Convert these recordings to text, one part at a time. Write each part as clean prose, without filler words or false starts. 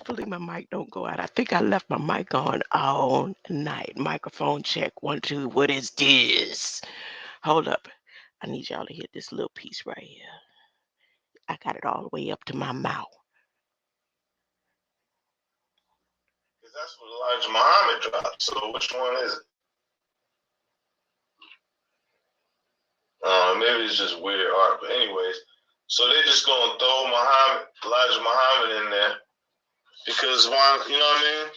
Hopefully my mic don't go out. I think I left my mic on all night. Microphone check. 1, 2. What is this? Hold up. I need y'all to hear this little piece right here. I got it all the way up to my mouth. That's what Elijah Muhammad dropped. So which one is it? Maybe it's just weird art. But anyways, so they're just gonna throw Elijah Muhammad in there because why? You know what I mean?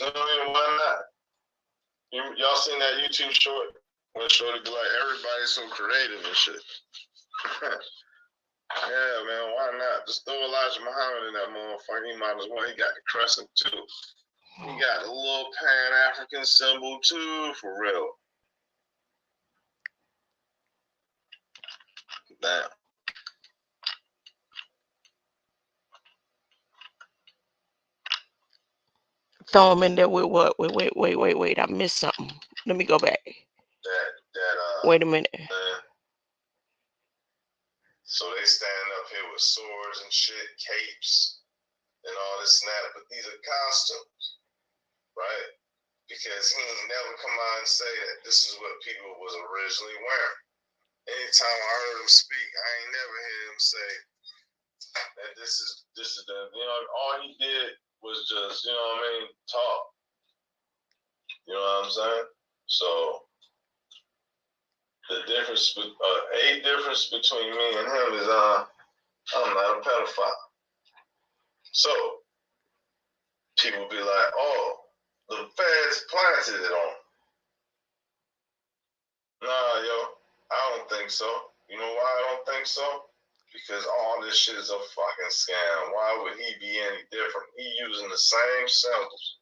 You know what I mean? Why not? Y'all seen that YouTube short? When Shorty be like, everybody's so creative and shit. Yeah, man, why not? Just throw Elijah Muhammad in that motherfucker. He might as well. He got the crescent too. He got a little Pan-African symbol too, for real. Damn. Throw him in there with what? Wait. I missed something. Let me go back. Wait a minute. So they standing up here with swords and shit, capes, and all this and that. But these are costumes, right? Because he ain't never come out and say that this is what people was originally wearing. Anytime I heard him speak, I ain't never heard him say that this is the, you know, all he did was just, you know what I mean, talk. You know what I'm saying? So the difference, a difference between me and him is I'm not a pedophile. So people be like, oh, the feds planted it on. Nah, yo, I don't think so. You know why I don't think so? Because all this shit is a fucking scam. Why would he be any different? He using the same symbols,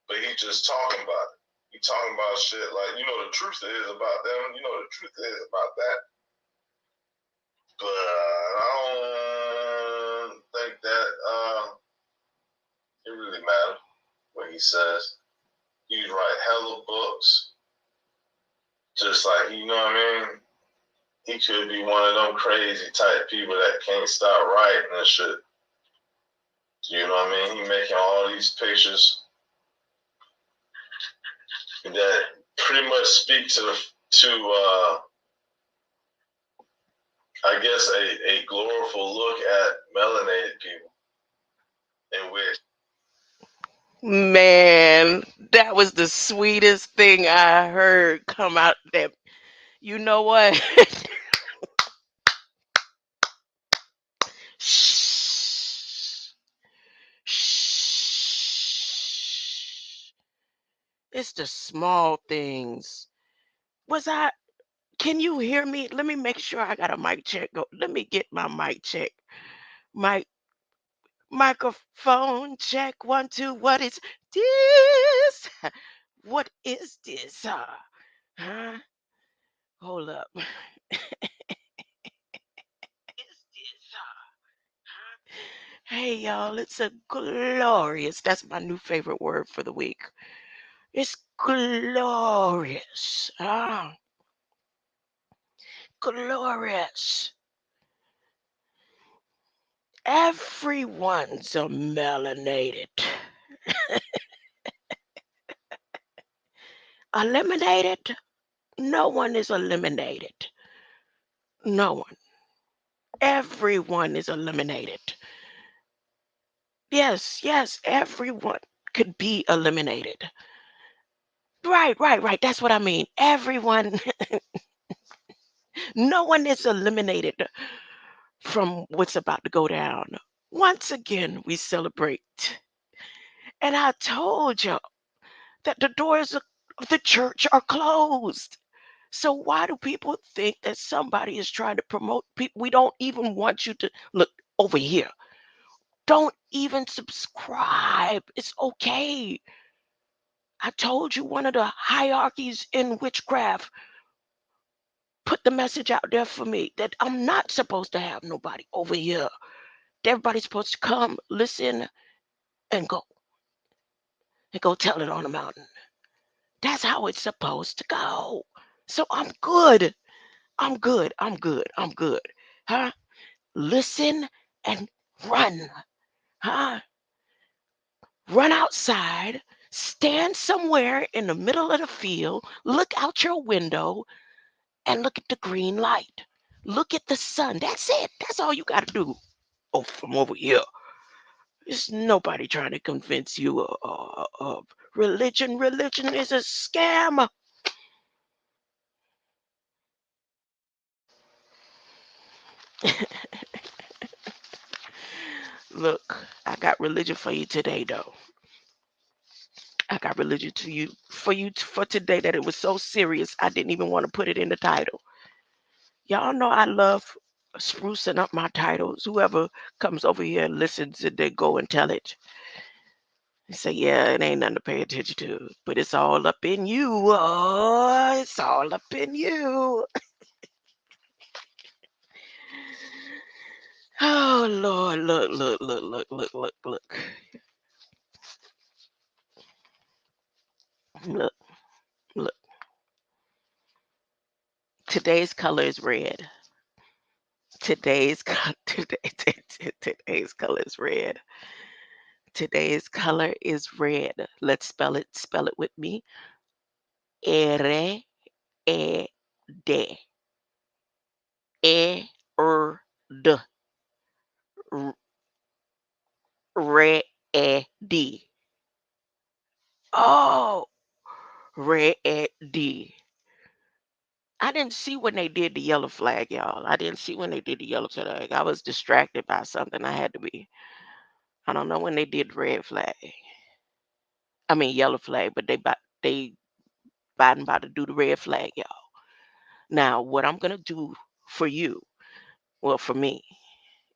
but he just talking about it. He talking about shit like, you know, the truth is about them. You know, the truth is about that. But I don't think that it really matters what he says. He write hella books. Just like, you know what I mean? He could be one of them crazy type people that can't stop writing and shit. You know what I mean? He making all these pictures that pretty much speak to I guess a gloriful look at melanated people. In which, man, that was the sweetest thing I heard come out there. You know what? Shh. Shh. It's the small things. Can you hear me? Let me make sure I got a mic check. Let me get my mic check. Microphone check. 1, 2. What is this? What is this? Huh? Hold up. Hey, y'all, it's a glorious. That's my new favorite word for the week. It's glorious. Glorious. Everyone's a melanated. Eliminated? No one is eliminated. No one. Everyone is eliminated. Yes, everyone could be eliminated. Right. That's what I mean. Everyone, no one is eliminated from what's about to go down. Once again, we celebrate. And I told you that the doors of the church are closed. So why do people think that somebody is trying to promote people? We don't even want you to look over here. Don't even subscribe. It's okay. I told you one of the hierarchies in witchcraft put the message out there for me that I'm not supposed to have nobody over here. Everybody's supposed to come, listen, and go. And go tell it on the mountain. That's how it's supposed to go. So I'm good. I'm good. Huh? Listen and run. Huh? Run outside, stand somewhere in the middle of the field, look out your window, and look at the green light. Look at the sun. That's it. That's all you got to do. Oh, from over here. There's nobody trying to convince you of religion. Religion is a scam. Look, I got religion for you today, though. I got religion to you for today that it was so serious I didn't even want to put it in the title. Y'all know I love sprucing up my titles. Whoever comes over here and listens and they go and tell it. They say, yeah, it ain't nothing to pay attention to, but it's all up in you. Oh, it's all up in you. Oh Lord, look, look, look, look, look, look, look, look, look. Today's color is red. Today's color is red. Today's color is red. Let's spell it. Spell it with me. R E D. E R D. R- Red D. Oh, red D. I didn't see when they did the yellow flag, y'all. I didn't see when they did the yellow flag. I was distracted by something. I had to be. I don't know when they did the red flag. I mean yellow flag, but they Biden about to do the red flag, y'all. Now, what I'm gonna do for you, well, for me,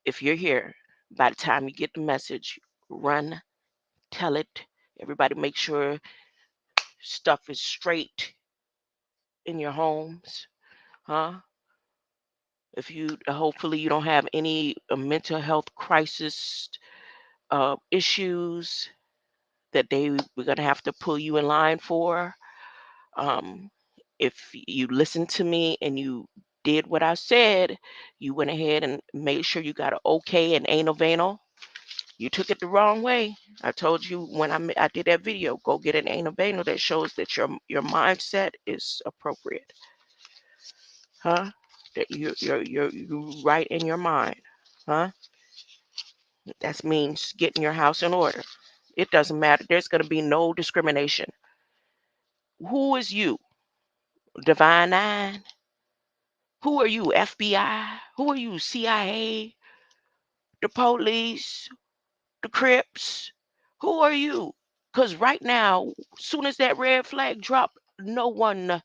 if you're here, by the time you get the message, run, tell it. Everybody, make sure stuff is straight in your homes, huh? If you hopefully you don't have any mental health crisis issues that we're gonna have to pull you in line for. Um, if you listened to me and you did what I said, you went ahead and made sure you got an okay and anal vanal. You took it the wrong way. I told you when I did that video, go get an anal vanal that shows that your mindset is appropriate, huh? That you right in your mind, huh? That means getting your house in order. It doesn't matter. There's going to be no discrimination. Who is you? Divine Nine? Who are you? FBI? Who are you? CIA? The police? The Crips? Who are you? Because right now, soon as that red flag drop, no one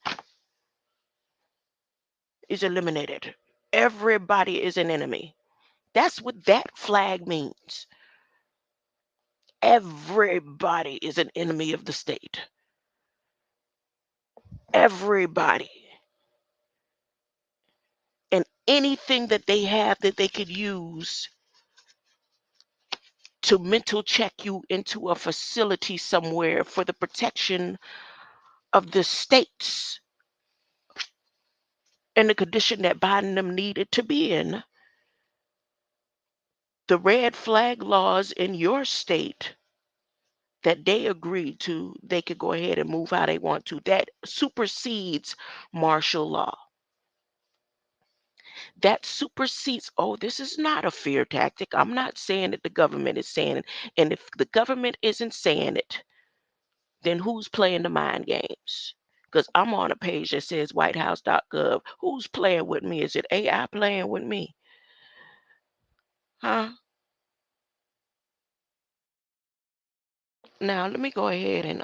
is eliminated. Everybody is an enemy. That's what that flag means. Everybody is an enemy of the state. Everybody. And anything that they have that they could use to mental check you into a facility somewhere for the protection of the states and the condition that Biden them needed to be in. The red flag laws in your state that they agreed to, they could go ahead and move how they want to. That supersedes martial law. That supersedes, oh, this is not a fear tactic. I'm not saying that the government is saying it. And if the government isn't saying it, then who's playing the mind games? Because I'm on a page that says whitehouse.gov. Who's playing with me? Is it AI playing with me? Huh? Now let me go ahead and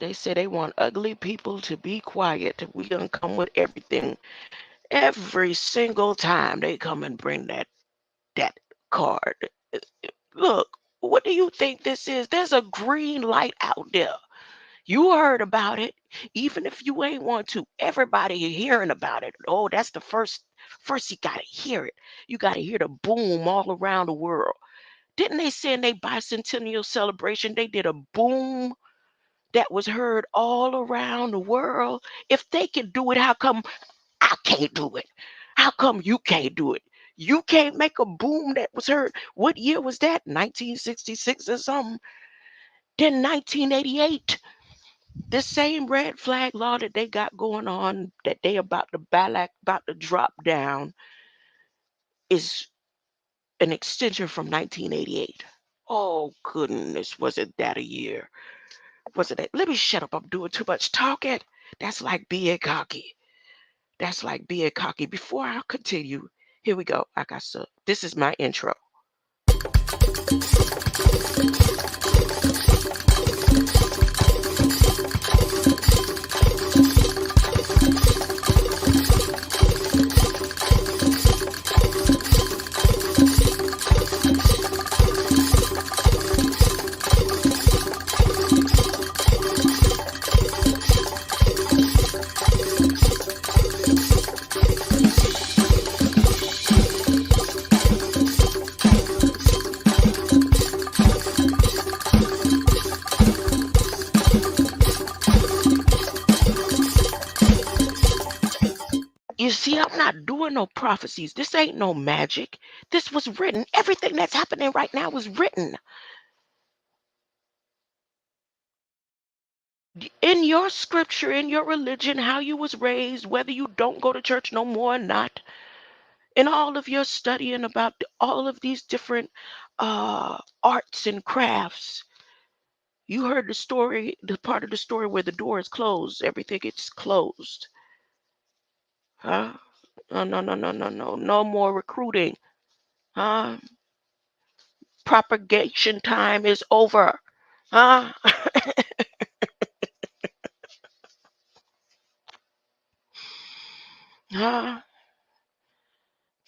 they say they want ugly people to be quiet. We gonna come with everything. Every single time they come and bring that card. Look, what do you think this is? There's a green light out there. You heard about it, even if you ain't want to. Everybody hearing about it. Oh, that's the first you gotta hear it. You gotta hear the boom all around the world. Didn't they say in their bicentennial celebration they did a boom that was heard all around the world? If they can do it, how come I can't do it? How come you can't do it? You can't make a boom that was heard. What year was that? 1966 or something? Then 1988. This same red flag law that they got going on, that they about to about to drop down, is an extension from 1988. Oh goodness, wasn't that a year? Wasn't it? Let me shut up. I'm doing too much talking. That's like being cocky. That's like being cocky. Before I continue, here we go. I got some. This is my intro. You see, I'm not doing no prophecies. This ain't no magic. This was written. Everything that's happening right now was written. In your scripture, in your religion, how you was raised, whether you don't go to church no more or not, in all of your studying about all of these different arts and crafts, you heard the story, the part of the story where the door is closed, everything gets closed. Huh? No, no, no, no, no, no. No more recruiting. Huh? Propagation time is over. Huh? Huh?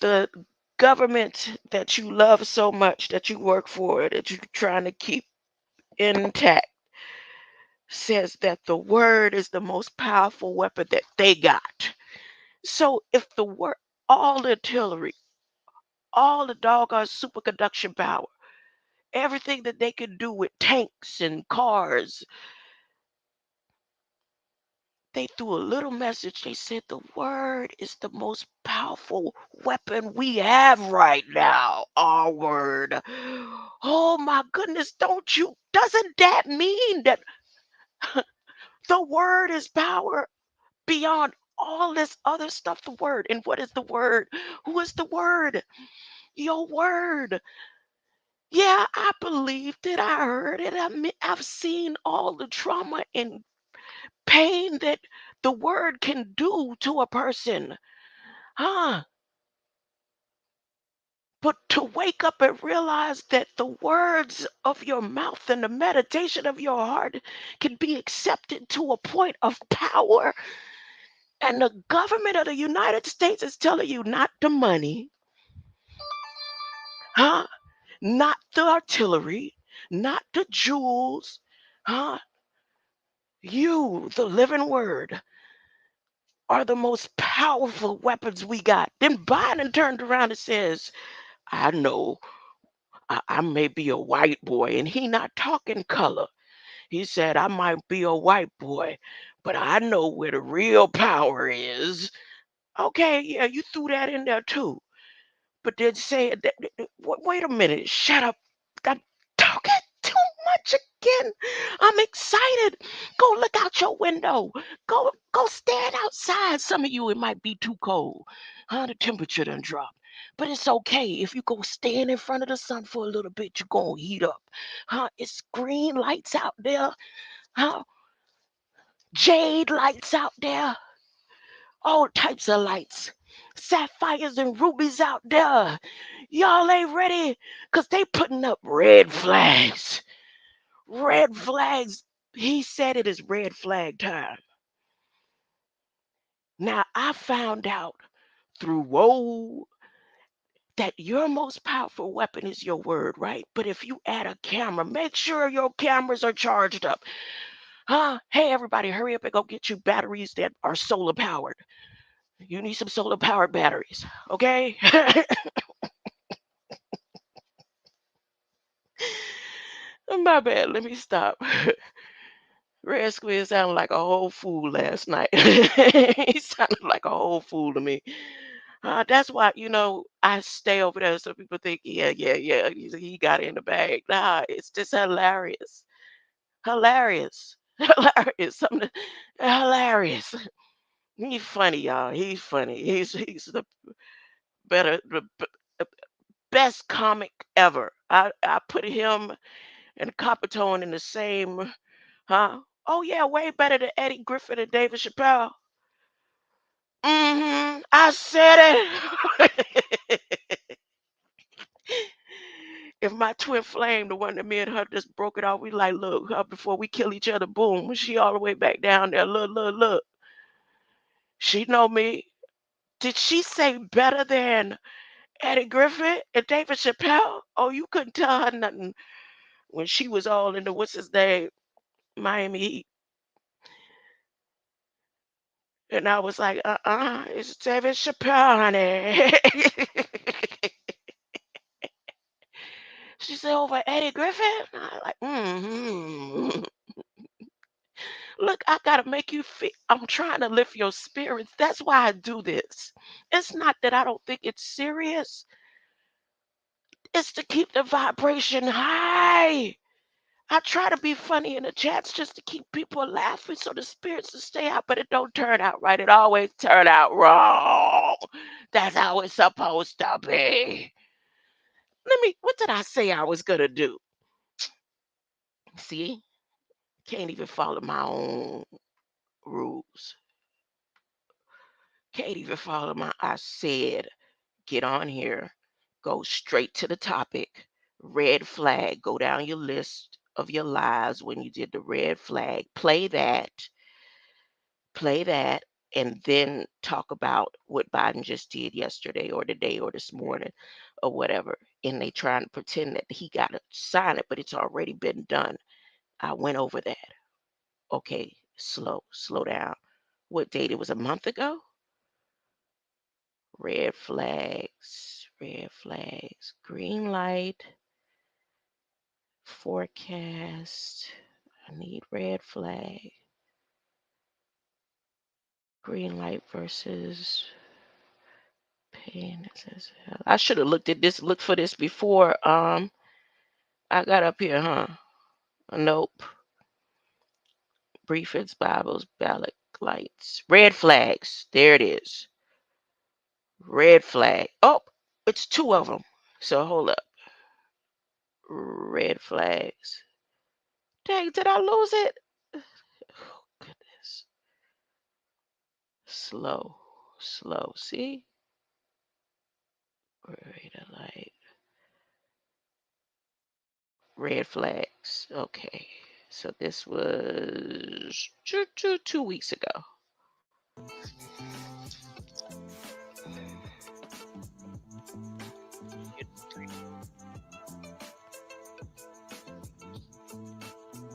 The government that you love so much, that you work for, that you're trying to keep intact, says that the word is the most powerful weapon that they got. So if the word, all the artillery, all the doggone superconduction power, everything that they could do with tanks and cars, they threw a little message. They said the word is the most powerful weapon we have right now. Our word. Oh my goodness, doesn't that mean that the word is power beyond all this other stuff? The word. And what is the word? Who is the word? Your word. Yeah, I believed it. I heard it. I've seen all the trauma and pain that the word can do to a person. Huh? But to wake up and realize that the words of your mouth and the meditation of your heart can be accepted to a point of power. And the government of the United States is telling you not the money, huh? Not the artillery, not the jewels, huh? You, the living word, are the most powerful weapons we got. Then Biden turned around and says, I know I may be a white boy, and he not talking color. He said, I might be a white boy, but I know where the real power is. Okay, yeah, you threw that in there too. But then say, wait a minute, shut up. I'm talking too much again. I'm excited. Go look out your window. Go stand outside. Some of you, it might be too cold. Huh? The temperature done dropped. But it's okay. If you go stand in front of the sun for a little bit, you're going to heat up. Huh? It's green lights out there. Huh? Jade lights out there. All types of lights. Sapphires and rubies out there. Y'all ain't ready because they putting up red flags. Red flags. He said it is red flag time. Now, I found out through Woe that your most powerful weapon is your word, right? But if you add a camera, make sure your cameras are charged up. Huh? Hey, everybody, hurry up and go get you batteries that are solar powered. You need some solar powered batteries, okay? My bad. Let me stop. Red Squid sounded like a whole fool last night. He sounded like a whole fool to me. That's why, I stay over there. So people think, yeah, yeah, yeah, he got it in the bag. Nah, it's just hilarious. Hilarious. Hilarious. Something hilarious. He's funny, y'all. He's funny. He's the better the best comic ever. I put him and Coppertone in the same, huh? Oh yeah, way better than Eddie Griffin and David Chappelle. I said it. If my twin flame, the one that me and her just broke it off, we like, look, before we kill each other, boom, she all the way back down there. Look, look, look. She know me. Did she say better than Eddie Griffin and David Chappelle? Oh, you couldn't tell her nothing when she was all in the what's his name, Miami Heat. And I was like, it's David Chappelle, honey. She said, over Eddie Griffin? I like, Look, I gotta make you feel. I'm trying to lift your spirits. That's why I do this. It's not that I don't think it's serious. It's to keep the vibration high. I try to be funny in the chats just to keep people laughing so the spirits will stay out, but it don't turn out right. It always turn out wrong. That's how it's supposed to be. What did I say I was gonna do? See? Can't even follow my own rules. Can't even follow I said, get on here, go straight to the topic, red flag, go down your list of your lives when you did the red flag, play that, and then talk about what Biden just did yesterday or today or this morning or whatever. And they trying to pretend that he got to sign it, but it's already been done. I went over that. Okay, slow down. What date? It was a month ago? Red flags, green light, forecast. I need red flag, green light versus pain. I should have looked for this before I got up here, huh? Nope. Briefings, Bibles, ballot lights, red flags. There it is. Red flag. Oh, it's two of them. So hold up. Red flags. Dang, did I lose it? Oh, goodness. Slow. See? Red light. Red flags. Okay. So this was 2 weeks ago.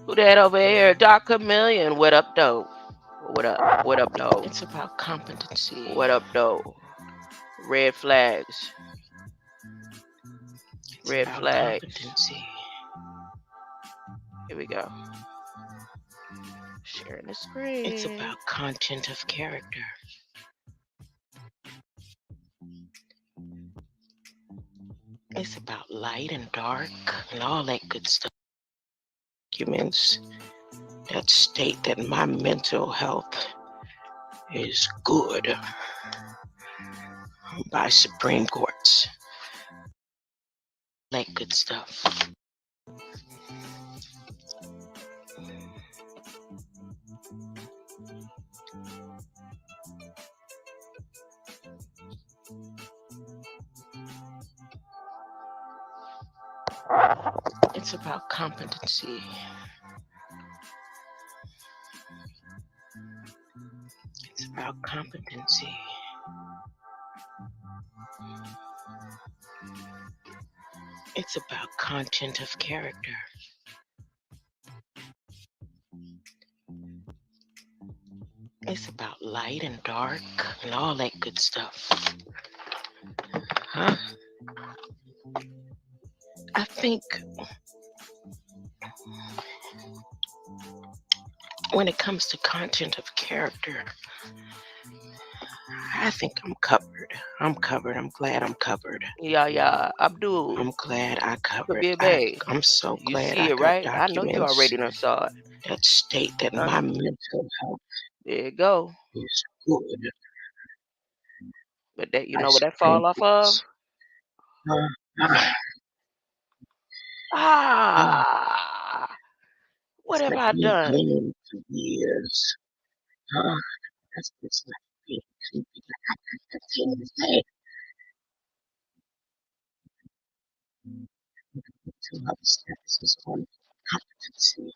Who that over here? Doc Chameleon. What up, though? What up, though? It's about competency. What up, though? Red flags. It's Red about flags. competency. Here we go. Sharing the screen. It's about content of character. It's about light and dark and all that good stuff. Documents that state that my mental health is good by Supreme Courts. That good stuff. It's about competency. It's about competency. It's about content of character. It's about light and dark and all that good stuff. Huh? I think when it comes to content of character, I think I'm covered. I'm covered. I'm glad I'm covered. Yeah, Abdul. I'm glad I covered. Kabir Bey. I'm so You glad see I it, got right? I know you documents already done saw it. that state that my mental health There you go. is good. But that, you I know what should that fall off of? uh, Ah, what it's have like I being done? clean for years. Uh, that's just like being clean. That's the same thing. Mental health status is on competency.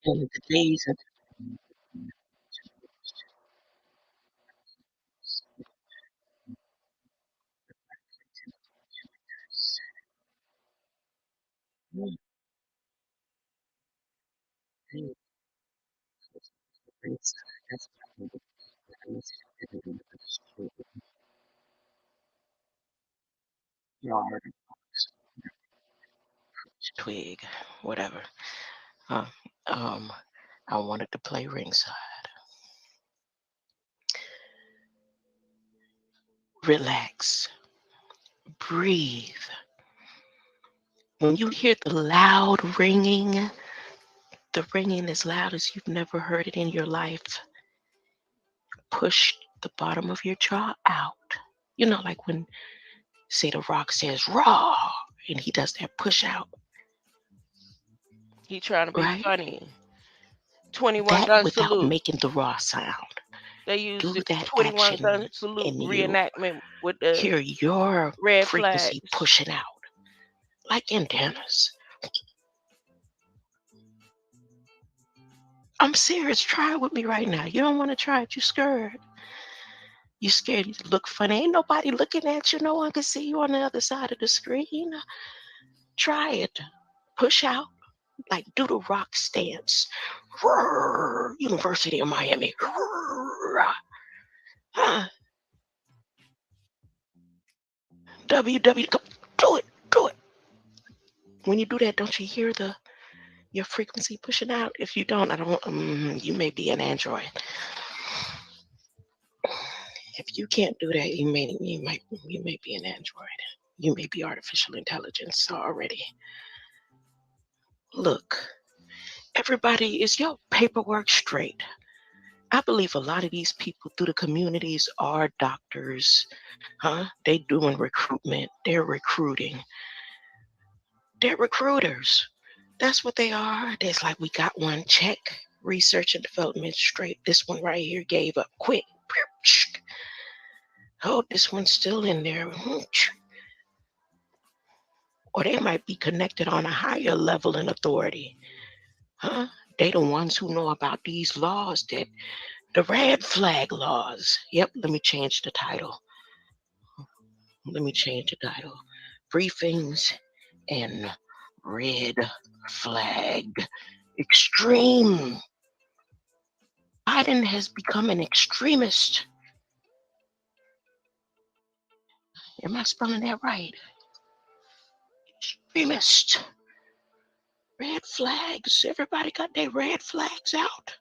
And the days of that's yard. Twig, whatever. Uh, um, I wanted to play ringside. Relax. Breathe. When you hear the loud ringing, the ringing as loud as you've never heard it in your life, push the bottom of your jaw out. You know, like when, say, The Rock says raw, and he does that push out. He trying to be Right? funny. 21 That gun without salute. making the raw sound. They used Do the that 21 action gun salute and you reenactment with the hear your red frequency flags. pushing out. Like antennas. I'm serious. Try it with me right now. You don't want to try it. You're scared. You're scared. You look funny. Ain't nobody looking at you. No one can see you on the other side of the screen. Try it. Push out. Like do the rock stance. Roar, University of Miami. Roar. WW. Do it. Do it. When you do that, don't you hear your frequency pushing out? If you don't, I don't. You may be an android. If you can't do that, you may be an android. You may be artificial intelligence already. Look, everybody, is your paperwork straight? I believe a lot of these people through the communities are doctors, huh? They doing recruitment. They're recruiting. They're recruiters. That's what they are. It's like we got one check. Research and development straight. This one right here gave up quick. Oh, this one's still in there. Or they might be connected on a higher level in authority. Huh? They the ones who know about these laws, that the red flag laws. Yep, let me change the title. Briefings and red flag extreme. Biden has become an extremist. Am I spelling that right? Extremist. Red flags. Everybody got their red flags out.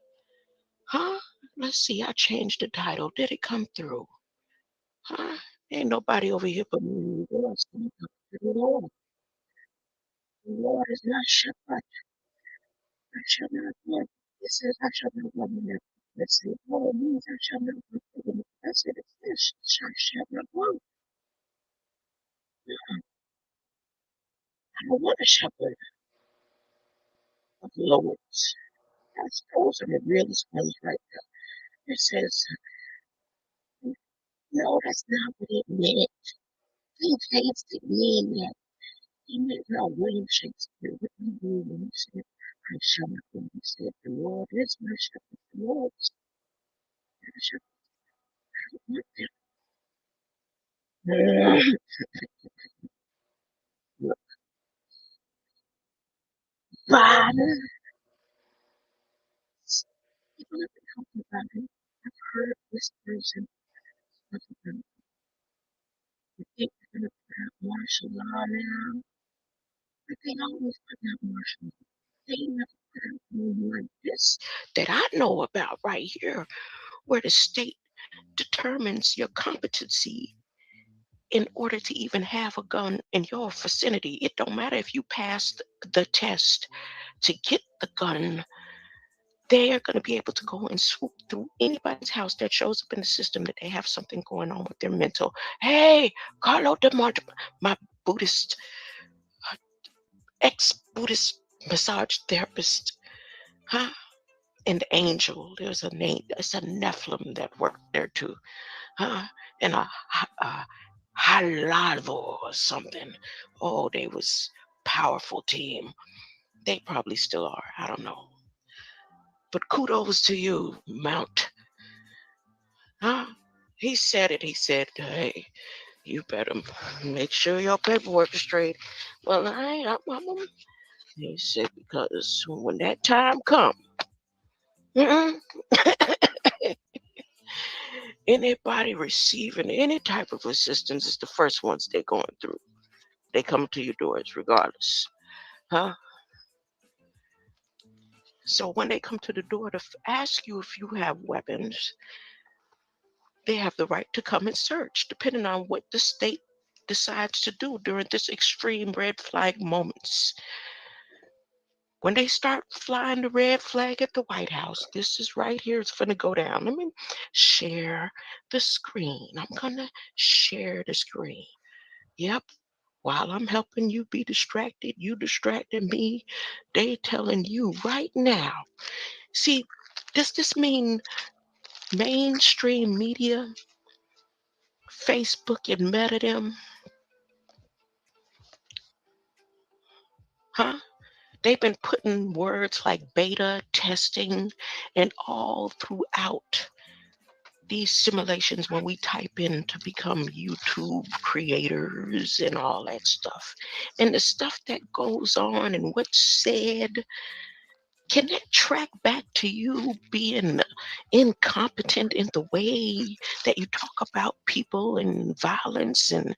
Huh? Let's see. I changed the title. Did it come through? Huh? Ain't nobody over here but me. The Lord is not shepherd. I shall not want. It says, I shall not want. Let's see. What it means, I shall not want. I said, it's this. I shall not want. I don't want a shepherd of lords. That's those are the realest ones right there. It says, no, that's not what it meant. King James didn't mean that. He meant no William Shakespeare. What he mean when he said, I shall not want. He said, the Lord is my shepherd. The Lord is my shepherd. I don't want them. Look, Father, people have been talking about it. I've heard whispers and stuff about it. You think they're going to put out martial law now? But they always put out martial law. They never like this that I know about right here, where the state determines your competency in order to even have a gun in your vicinity. It don't matter if you passed the test to get the gun. They are going to be able to go and swoop through anybody's house that shows up in the system that they have something going on with their mental. Hey, Carlo de my Buddhist, ex-Buddhist massage therapist, huh? And angel. There's a name. It's a Nephilim that worked there too, huh? And a halavo or something. Oh, they was powerful team. They probably still are. I don't know. But kudos to you, Mount. Huh? He said it. He said, "Hey, you better make sure your paperwork is straight." Well, I ain't. He said because when that time comes, anybody receiving any type of assistance is the first ones they're going through. They come to your doors regardless, huh? So when they come to the door to ask you if you have weapons, they have the right to come and search, depending on what the state decides to do during this extreme red flag moments. When they start flying the red flag at the White House, this is right here. It's going to go down. Let me share the screen. I'm going to share the screen. Yep. While I'm helping you be distracted, you distracted me. They telling you right now. See, does this mean mainstream media, Facebook and Meta them, huh? They've been putting words like beta, testing, and all throughout these simulations when we type in to become YouTube creators and all that stuff. And the stuff that goes on and what's said, can that track back to you being incompetent in the way that you talk about people and violence and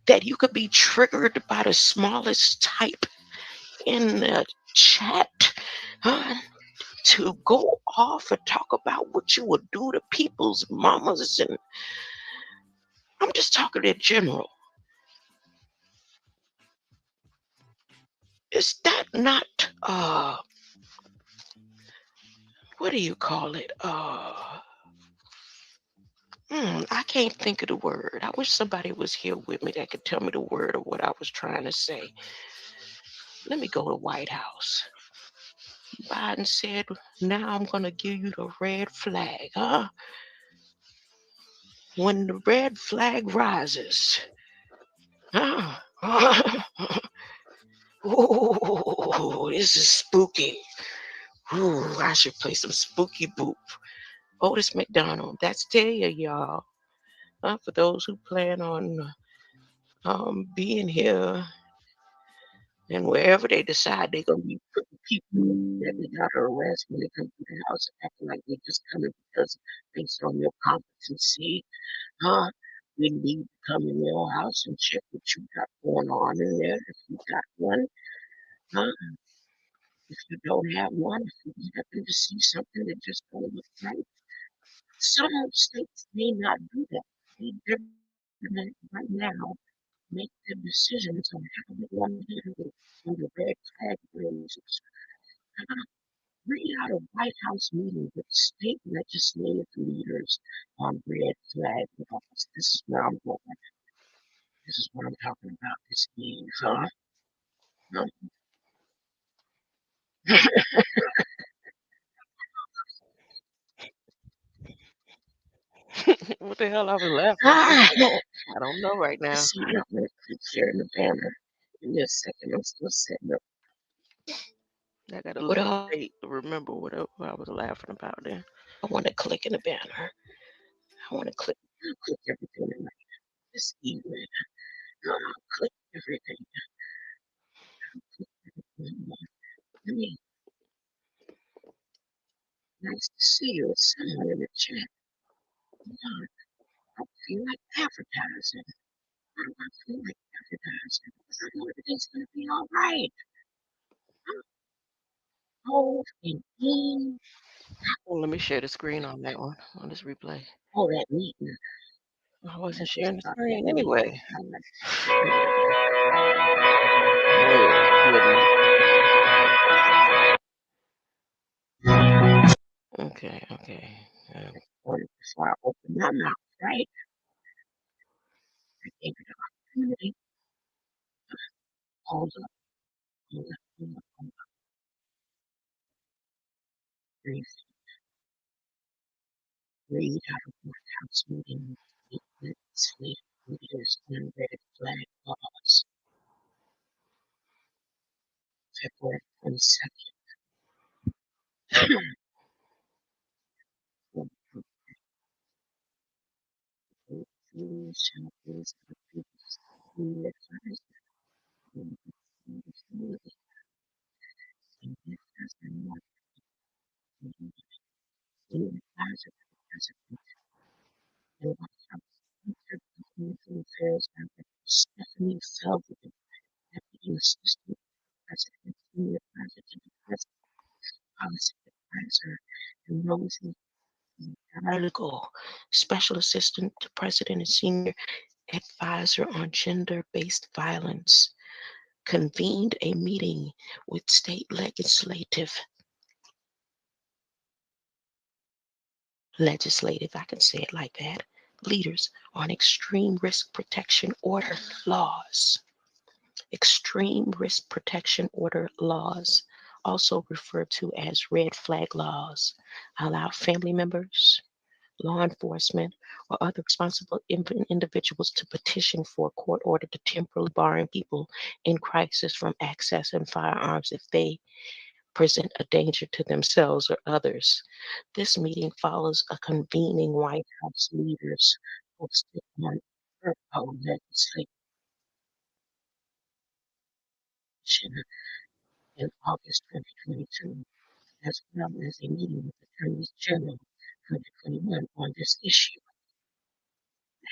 that you could be triggered by the smallest type in the chat? Huh? To go off and talk about what you would do to people's mamas, and I'm just talking in general. Is that not what do you call it? I can't think of the word. I wish somebody was here with me that could tell me the word of what I was trying to say. Let me go to White House. Biden said, now I'm gonna give you the red flag, huh? When the red flag rises, huh? Ooh, this is spooky. Ooh, I should play some spooky boop. Otis McDonald. That's tell you, y'all. For those who plan on being here and wherever they decide they're gonna be putting people that they gotta arrest when they come to the house and acting like they just coming because based on your competency, huh? We need to come in your house and check what you got going on in there if you got one, huh? If you don't have one, if you happen to see something that just don't look right. Some states may not do that. They're gonna right now make their decisions on how they want to handle when the red flag raises. We had a White House meeting with state legislative leaders on red flag laws. This is where I'm going. This is what I'm talking about this evening, huh? No. What the hell I was laughing at? Ah, I don't know right now. see, I'm going to keep sharing the banner. In just a second, I'm still setting up. I gotta What look at the date to remember what I was laughing about then. I want to click in the banner. I want to click everything in this evening. Click everything. Let me. Nice to see you. It's someone in the chat. Yeah, I feel like advertising. I'm feeling like guys because I know everything's gonna be all right. Oh, and in. Oh, let me share the screen on that one, on this replay. Oh, that meeting. I wasn't That was sharing the about screen that meeting. anyway. Oh, goodness. Okay, okay. Before I opened my mouth, right? I gave it an opportunity. Hold up, hold up, hold up, hold up. Breathe, read out of White House meeting. Legislative leaders on red flag laws. February 22nd. Shall please the previous advisor on the facility and this has been more senior advisor to the president and White House Intergovernmental Affairs Director Stephanie Feldman, Deputy Assistant President, Senior Advisor to the President, Policy Advisor, and Rosie Dargo, Special Assistant to President and Senior Advisor on Gender-Based Violence, convened a meeting with state legislative, I can say it like that, leaders on extreme risk protection order laws. Extreme risk protection order laws, also referred to as red flag laws, allow family members, law enforcement, or other responsible individuals to petition for a court order to temporarily barring people in crisis from accessing firearms if they present a danger to themselves or others. This meeting follows a convening White House leaders hosted on FERPO legislation in August 2022, as well as a meeting with Attorneys General 2021 on this issue.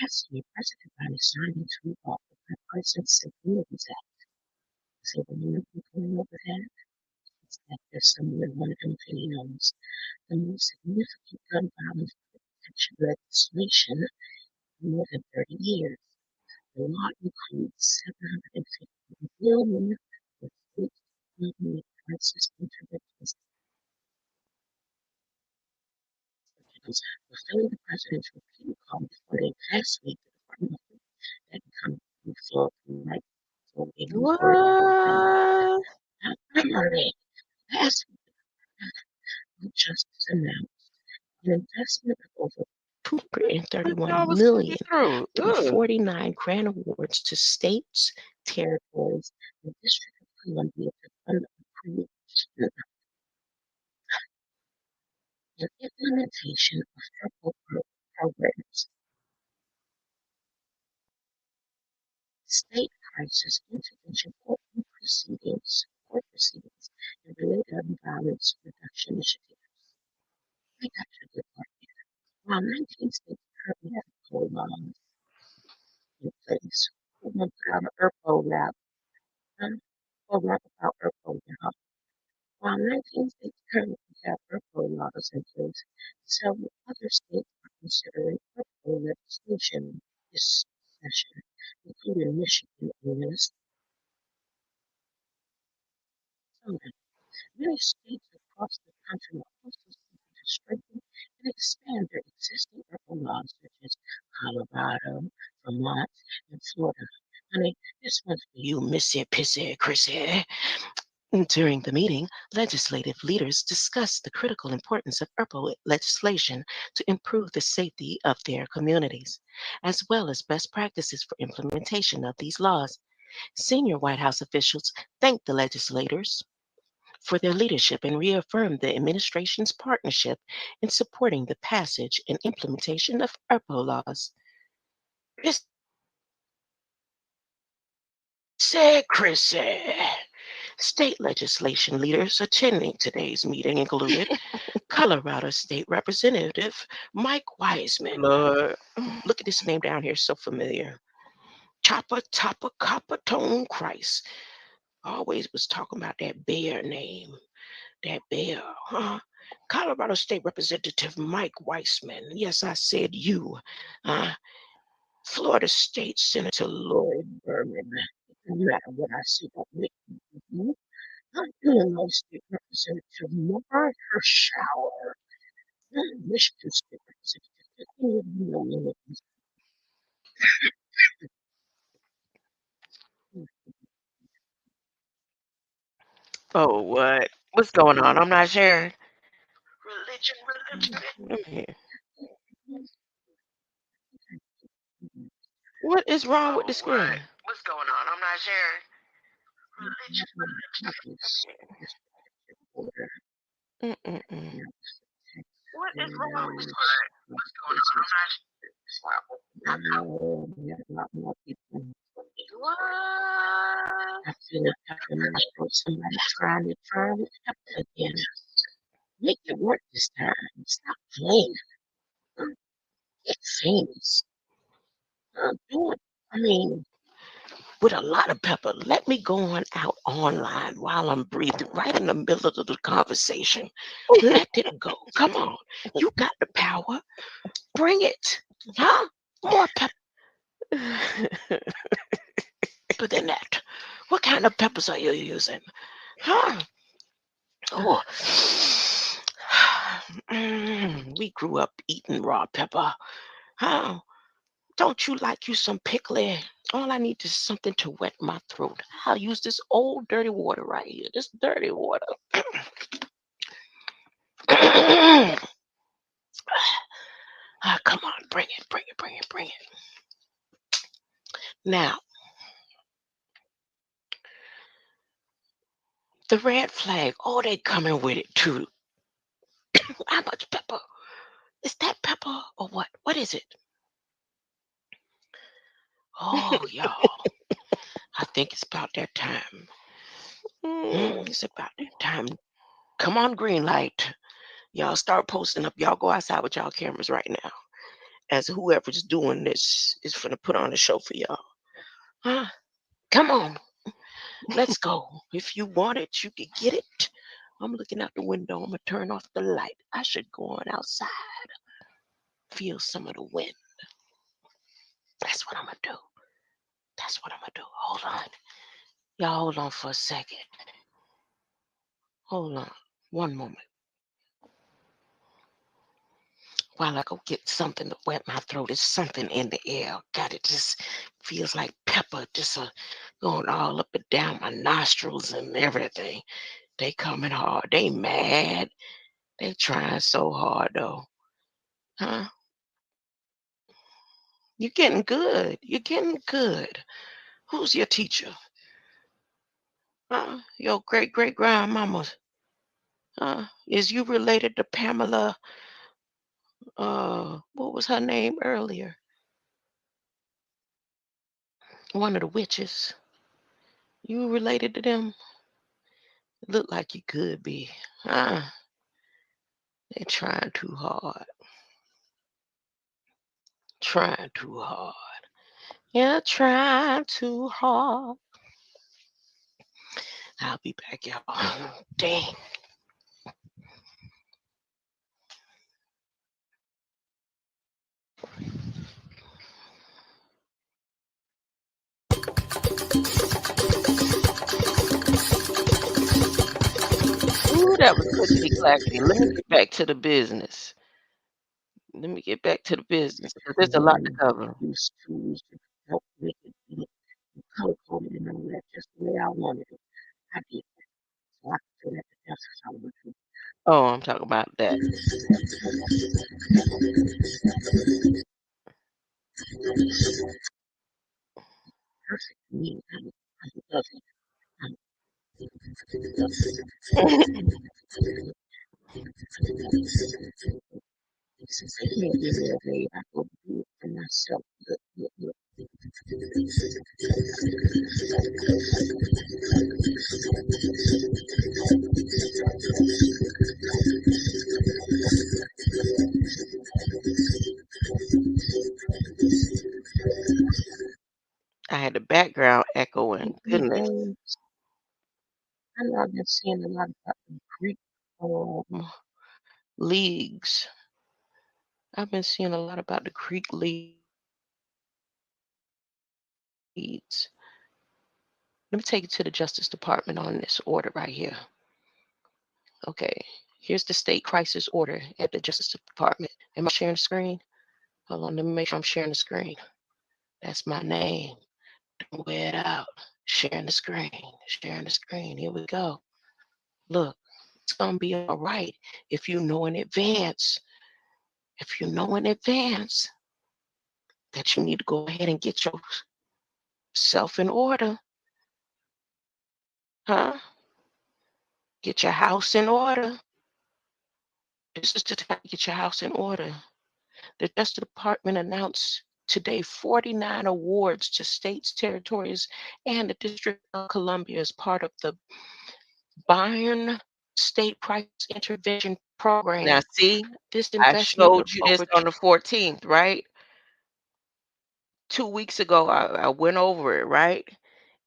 Last year, President Biden signed into law the Bipartisan Civilians Act. So when you going over that, it's that there's somewhere one of them videos, the most significant gun violence protection legislation in more than 30 years. The law includes $750 billion for states to make crisis interventions, fulfilling the president's repeated call before they last week. The Department of that come from floor from right. So they move forward. What? Last week, the justice announced an investment of over $231 million Through 49 grant awards to states, territories, and District of Columbia to fund the creation and implementation of federal programs. State crisis intervention court proceedings, and related gun violence reduction initiatives. I got you good part here. While 19 states currently have coal laws in place, we're going to put out an ERPO lab. We'll wrap about ERPO now. While 19 states currently have ERPO laws in place, several other states are considering ERPO legislation this session, including Michigan and Minnesota. Many states across the country are also seeking to strengthen and expand their existing ERPO laws, such as Colorado, Vermont, and Florida. Honey, this one's for you, Missy Pissy Chrissy. During the meeting, legislative leaders discussed the critical importance of ERPO legislation to improve the safety of their communities, as well as best practices for implementation of these laws. Senior White House officials thanked the legislators for their leadership and reaffirmed the administration's partnership in supporting the passage and implementation of ERPO laws. Chrissy. State legislation leaders attending today's meeting included Colorado State Representative Mike Wiseman. Lord. Look at this name down here, so familiar. Chopper, Topper, Copper, Tone, Christ. Always was talking about that bear name. That bear, huh? Colorado State Representative Mike Weissman. Yes, I said you. Florida State Senator Lloyd Berman. No matter what I say about Nick, Illinois State Representative Mark Shower. Michigan State Representative. Oh, what? What's going on? I'm not sure. Religion. What is wrong with the screen? What's going on? I'm not sure. Mm-mm-mm. What is wrong with this word? What's going on? I'm not What? I feel like somebody trying to help again. Make it work this time. Stop playing. Get famous. Do it. I mean, with a lot of pepper. Let me go on out online while I'm breathing, right in the middle of the conversation. Let it go. Come on. You got the power. Bring it. Huh? More pepper than that. What kind of peppers are you using? Huh? Oh. We grew up eating raw pepper. Huh? Don't you like you some pickle? All I need is something to wet my throat. I'll use this old dirty water right here. This dirty water. Come on, bring it. Now, the red flag, oh, they coming with it too. How much pepper? Is that pepper or what? What is it? Oh, y'all. I think it's about that time. It's about that time. Come on, green light. Y'all start posting up. Y'all go outside with y'all cameras right now. As whoever's doing this is going to put on a show for y'all. Huh? Come on. Let's go. If you want it, you can get it. I'm looking out the window. I'm going to turn off the light. I should go on outside. Feel some of the wind. That's what I'm going to do. Hold on. Y'all hold on for a second. Hold on. One moment. While I go get something to wet my throat, there's something in the air. God, it just feels like pepper just going all up and down my nostrils and everything. They coming hard. They mad. They trying so hard though. Huh? You're getting good. Who's your teacher? Your great grandmama. Is you related to Pamela? What was her name earlier? One of the witches. You related to them? Look like you could be. They're trying too hard. Yeah, trying too hard. I'll be back, y'all. Dang. Ooh, that was clickety clackety. Let me get back to the business. Because there's a lot to cover. These tools to help make it color coded and all that, just the way I wanted it. I did that. So I can feel that that's how it was. Oh, I'm talking about that. Perfect me. I love it. Since I can't give it away, I go do it for myself. Look. I had the background echoing. Goodness. Greetings. I know I've been seeing a lot about the Greek leagues. I've been seeing a lot about the Greek leagues. Let me take you to the Justice Department on this order right here. Okay, here's the state crisis order at the Justice Department. Am I sharing the screen? Hold on, let me make sure I'm sharing the screen. That's my name. Don't wear it out. Sharing the screen. Sharing the screen. Here we go. Look, it's gonna be all right if you know in advance. If you know in advance that you need to go ahead and get yourself in order, huh? Get your house in order. This is the time to get your house in order. The Justice Department announced today 49 awards to states, territories, and the District of Columbia as part of the Bayern State Crisis Intervention Program. Now, see, This I investment showed of you this over on the 14th, right? 2 weeks ago, I went over it, right?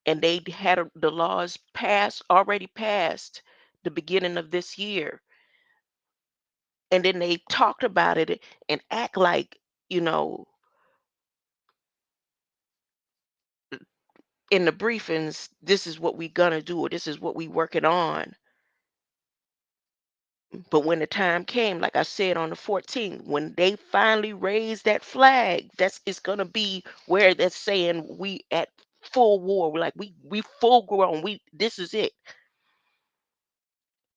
And they had the laws passed, already passed the beginning of this year. And then they talked about it and act like, you know, in the briefings, this is what we gonna do, or this is what we working on. But when the time came, like I said on the 14th, when they finally raised that flag, that's it's gonna be where that's saying we at full war. We're like we full grown. We this is it.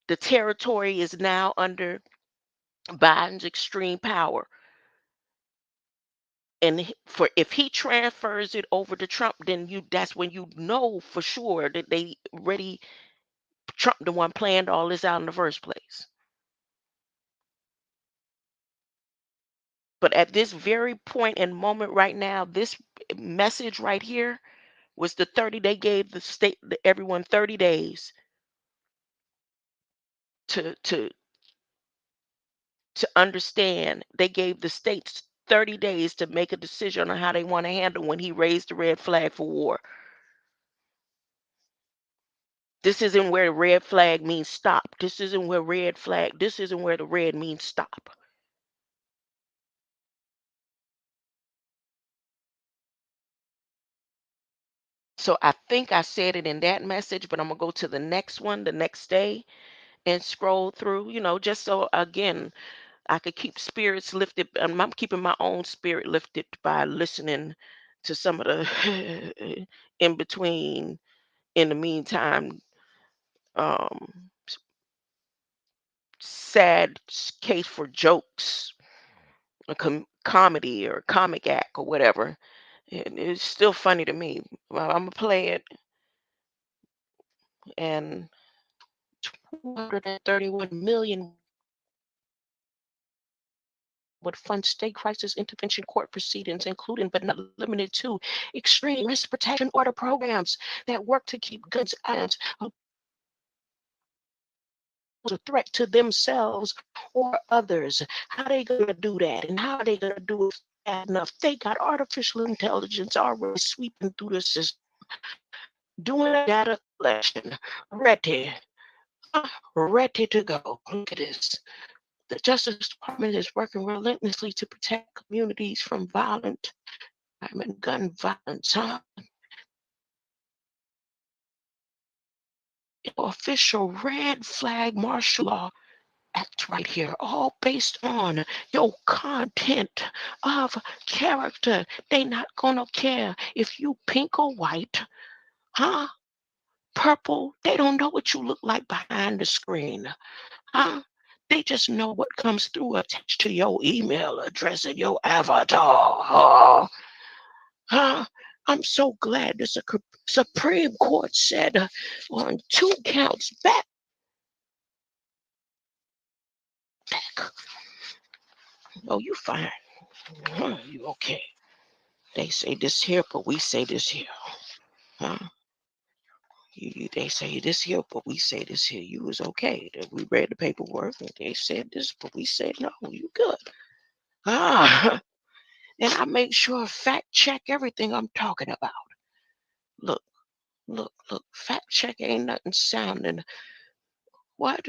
The territory is now under Biden's extreme power. And for if he transfers it over to Trump, then that's when you know for sure that they already Trump the one planned all this out in the first place. But at this very point and moment right now, this message right here was the 30 they gave the state everyone 30 days to understand. They gave the states 30 days to make a decision on how they want to handle when he raised the red flag for war. This isn't where red flag means stop. This isn't where red flag, this isn't where the red means stop. So I think I said it in that message, but I'm going to go to the next one the next day and scroll through, just so again, I could keep spirits lifted. I'm keeping my own spirit lifted by listening to some of the in between, in the meantime, um, sad case for jokes, a comedy or comic act or whatever. And it's still funny to me. Well, I'm gonna play it, and 231 million would fund state crisis intervention court proceedings, including but not limited to extreme risk protection order programs that work to keep guns out of a threat to themselves or others. How they gonna do that, and how are they gonna do it fast enough? They got artificial intelligence already sweeping through the system, doing data collection, ready, ready to go. Look at this. The Justice Department is working relentlessly to protect communities from violent and gun violence. Official red flag martial law act right here, all based on your content of character. They not gonna care if you pink or white, huh? Purple. They don't know what you look like behind the screen, huh? They just know what comes through attached to your email address and your avatar. Huh? I'm so glad the Supreme Court said on 2 counts back. Oh, you fine. You okay. They say this here, but we say this here. Huh? They say this here, but we say this here. You was okay. We read the paperwork and they said this, but we said no, you good. Ah, and I make sure fact check everything I'm talking about. Look, look. Fact check ain't nothing sounding. What?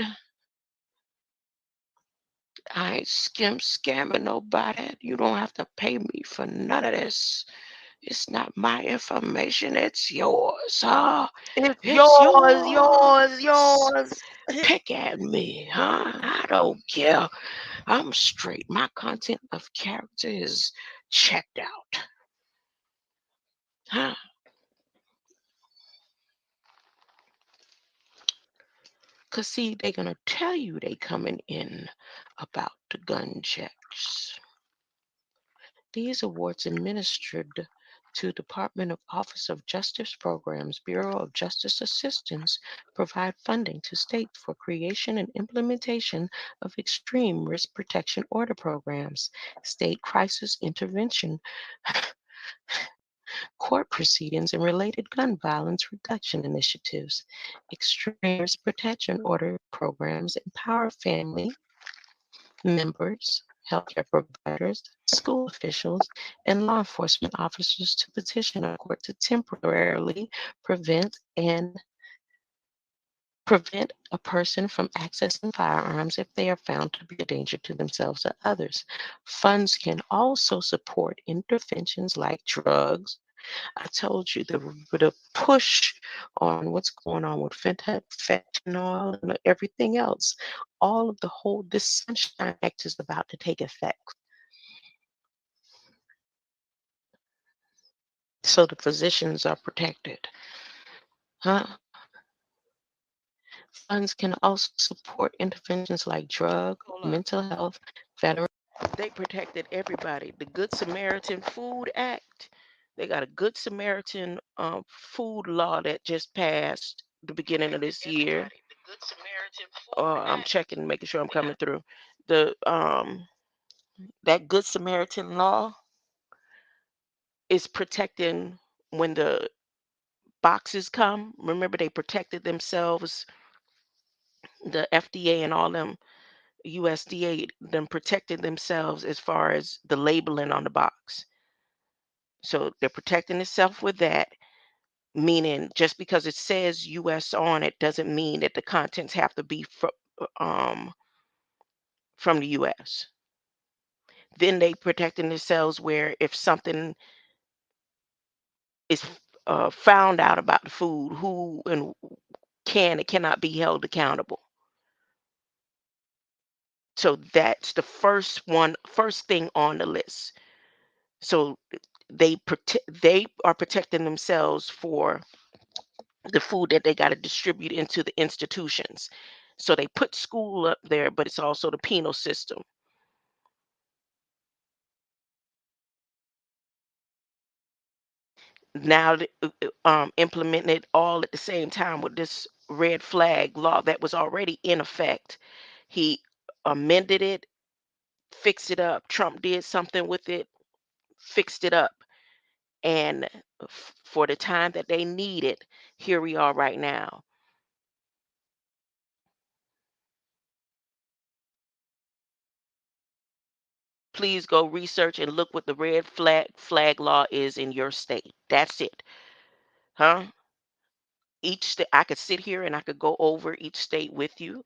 I ain't scamming nobody. You don't have to pay me for none of this. It's not my information. It's yours, huh? It's It's yours, yours. yours, yours. Pick at me, huh? I don't care. I'm straight. My content of character is checked out. Huh? Cause see, they gonna tell you they coming in about the gun checks. These awards administered to Department of Office of Justice Programs, Bureau of Justice Assistance, provide funding to states for creation and implementation of extreme risk protection order programs, state crisis intervention, court proceedings, and related gun violence reduction initiatives. Extreme risk protection order programs empower family members, healthcare providers, school officials, and law enforcement officers to petition a court to temporarily prevent and prevent a person from accessing firearms if they are found to be a danger to themselves or others. Funds can also support interventions like drugs. I told you the push on what's going on with fentanyl and everything else. All of the whole this Sunshine Act is about to take effect. So the physicians are protected. Huh? Funds can also support interventions like drug, Hold up. mental health, veteran. They protected everybody. The Good Samaritan Food Act. They got a Good Samaritan food law that just passed the beginning of this year. I'm checking, making sure I'm coming through. The That Good Samaritan law is protecting when the boxes come. Remember, they protected themselves, the FDA and all them USDA, them protected themselves as far as the labeling on the box. So they're protecting itself with that, meaning just because it says US on it doesn't mean that the contents have to be from the US. Then they protecting themselves where if something is found out about the food, who and can and cannot be held accountable. So that's the first thing on the list. So they are protecting themselves for the food that they got to distribute into the institutions. So they put school up there, but it's also the penal system. Now implementing it all at the same time with this red flag law that was already in effect. He amended it, fixed it up. Trump did something with it, fixed it up. And for the time that they need it, here we are right now. Please go research and look what the red flag law is in your state. That's it. Huh? Each state, I could sit here and I could go over each state with you,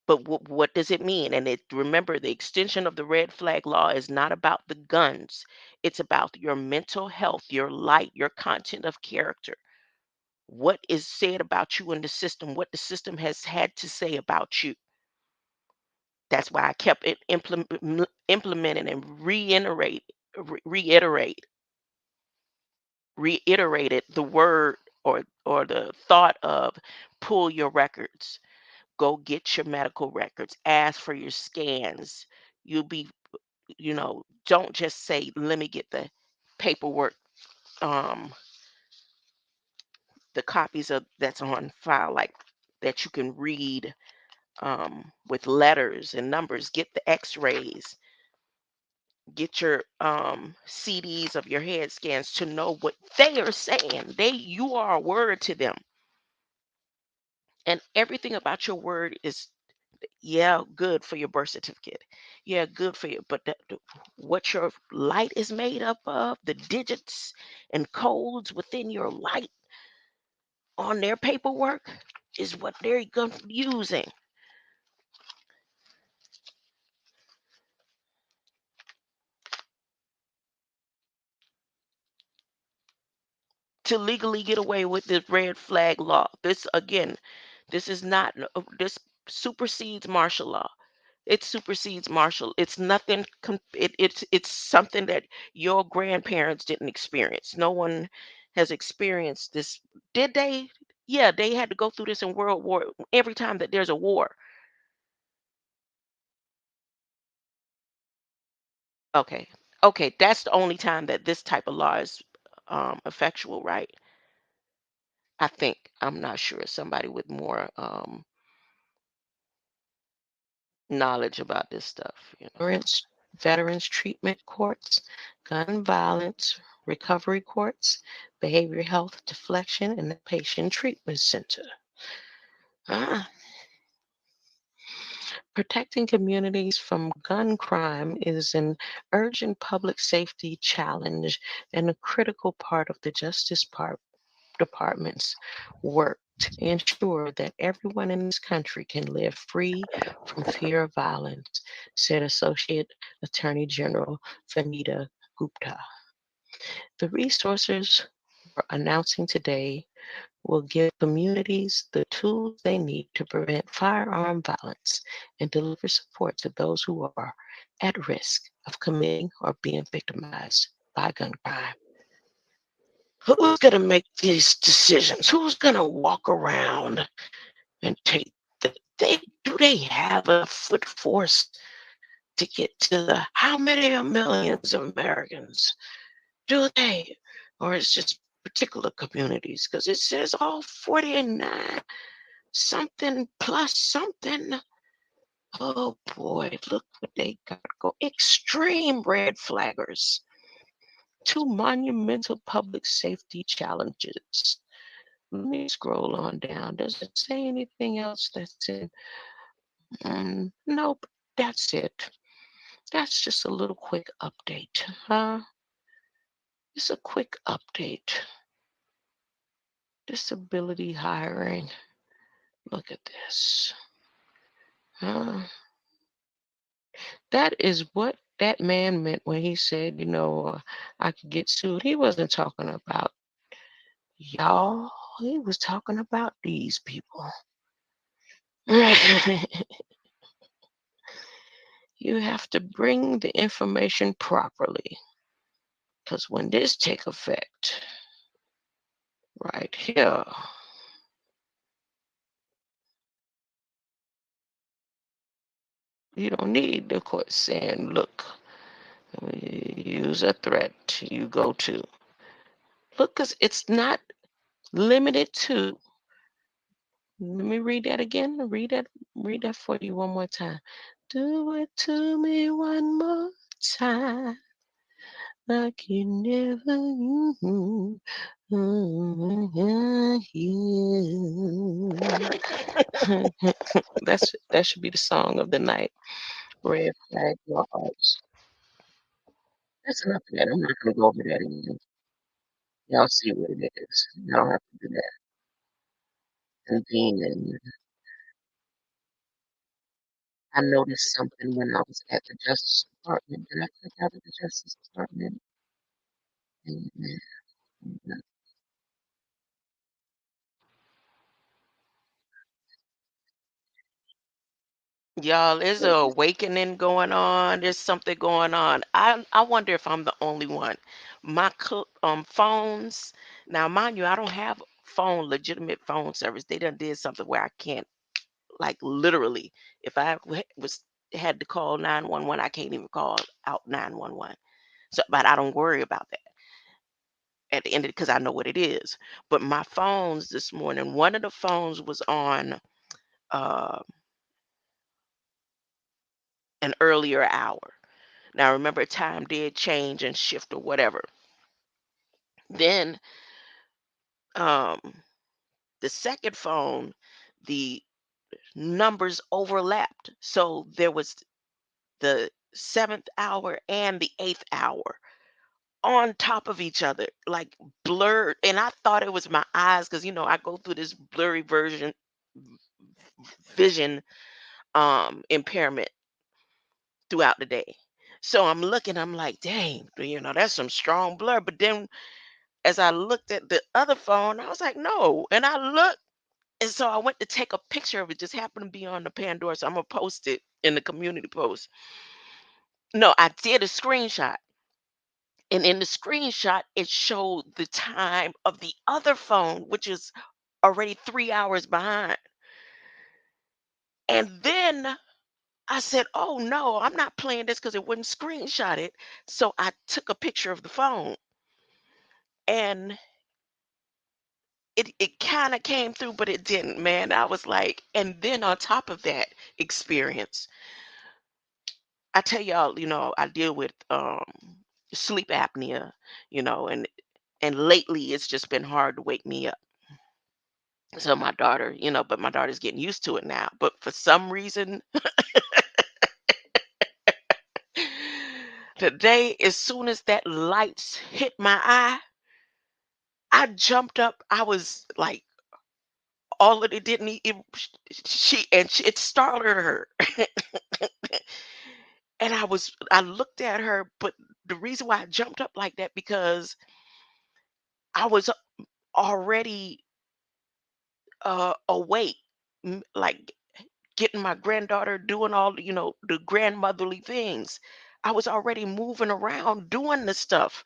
but what does it mean? And remember, the extension of the red flag law is not about the guns. It's about your mental health, your light, your content of character. What is said about you in the system, what the system has had to say about you. That's why I kept it implementing and reiterate reiterated the word or the thought of pull your records, go get your medical records, ask for your scans. You'll be, don't just say, let me get the paperwork, um, the copies of that's on file, like that you can read with letters and numbers. Get the x-rays, get your CDs of your head scans to know what they are saying. You are a word to them. And everything about your word is Yeah, good for your birth certificate. Yeah, good for you. But what your light is made up of, the digits and codes within your light on their paperwork is what they're using to legally get away with this red flag law. This again, this is not this supersedes martial law. It supersedes martial. It's nothing. It's something that your grandparents didn't experience. No one has experienced this. Did they? Yeah, they had to go through this in World War. Every time that there's a war. Okay, okay, that's the only time that this type of law is effectual, right? I think. I'm not sure. Somebody with more knowledge about this stuff. Veterans treatment courts, gun violence recovery courts, behavioral health deflection, and the patient treatment center. Ah, protecting communities from gun crime is an urgent public safety challenge and a critical part of the Department's work to ensure that everyone in this country can live free from fear of violence, said Associate Attorney General Vanita Gupta. The resources we're announcing today will give communities the tools they need to prevent firearm violence and deliver support to those who are at risk of committing or being victimized by gun crime. Who's going to make these decisions? Who's going to walk around and take do they have a foot force to get to the how many millions of Americans do they? Or it's just particular communities? Because it says all 49 something plus something. Oh boy, look what they got go. Extreme red flaggers. Two monumental public safety challenges. Let me scroll on down. Does it say anything else that's in? Nope, that's it. That's just a little quick update. It's a quick update. Disability hiring. Look at this. That is what that man meant when he said, I could get sued. He wasn't talking about y'all. He was talking about these people. You have to bring the information properly. Because when this take effect, right here, you don't need the court saying, look, use a threat, you go to. Look, because it's not limited to. Let me read that again. Read that for you one more time. Do it to me one more time. Like you never you. That should be the song of the night. Red flag laws. That's enough of that. I'm not gonna go over that again. Y'all see what it is. You don't have to do that. And then I noticed something when I was at the Justice Department. Did I click out of the Justice Department? Amen. Y'all, there's a awakening going on. There's something going on. I wonder if I'm the only one. My phones. Now, mind you, I don't have legitimate phone service. They done did something where I can't, like, literally, if I had to call 911, I can't even call out 911. So, but I don't worry about that at the end of it because I know what it is. But my phones this morning, one of the phones was on uh, an earlier hour. Now remember, time did change and shift or whatever. Then um, the second phone, the numbers overlapped. So there was the seventh hour and the eighth hour on top of each other, like blurred. And I thought it was my eyes because I go through this blurry vision impairment throughout the day. So I'm looking, I'm like, dang, that's some strong blur. But then as I looked at the other phone, I was like, no. And I looked, and so I went to take a picture of it. Just happened to be on the Pandora. So I'm gonna post it in the community post. No, I did a screenshot. And in the screenshot, it showed the time of the other phone, which is already 3 hours behind. And then I said, oh no, I'm not playing this because it wouldn't screenshot it. So I took a picture of the phone, and it kind of came through, but it didn't, man. I was like, and then on top of that experience, I tell y'all, I deal with sleep apnea, and lately it's just been hard to wake me up. So my daughter, but my daughter's getting used to it now. But for some reason, today, as soon as that lights hit my eye, I jumped up. I was like, all of it didn't. It startled her, and I looked at her. But the reason why I jumped up like that because I was already awake, like getting my granddaughter doing all the grandmotherly things. I was already moving around doing the stuff.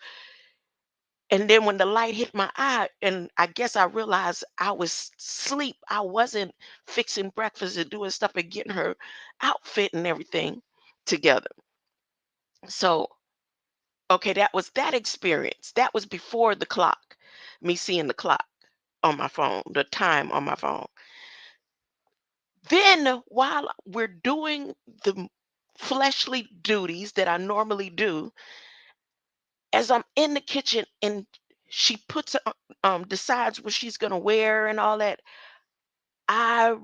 And then when the light hit my eye, and I guess I realized I was asleep. I wasn't fixing breakfast and doing stuff and getting her outfit and everything together. So, okay, that was that experience. That was before the clock, me seeing the clock on my phone, the time on my phone. Then, while we're doing the fleshly duties that I normally do, as I'm in the kitchen and she decides what she's gonna wear and all that, I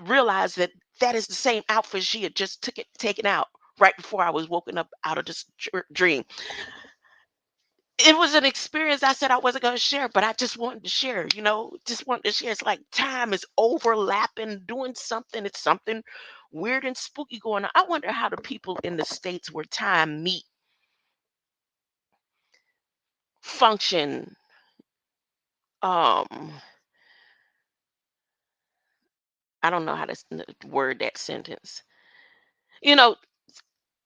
realized that that is the same outfit she had just taken out right before I was woken up out of this dream. It was an experience I said I wasn't going to share, but I just wanted to share, just wanted to share. It's like time is overlapping, doing something. It's something weird and spooky going on. I wonder how the people in the states where time meet function. Um, I don't know how to word that sentence. You know,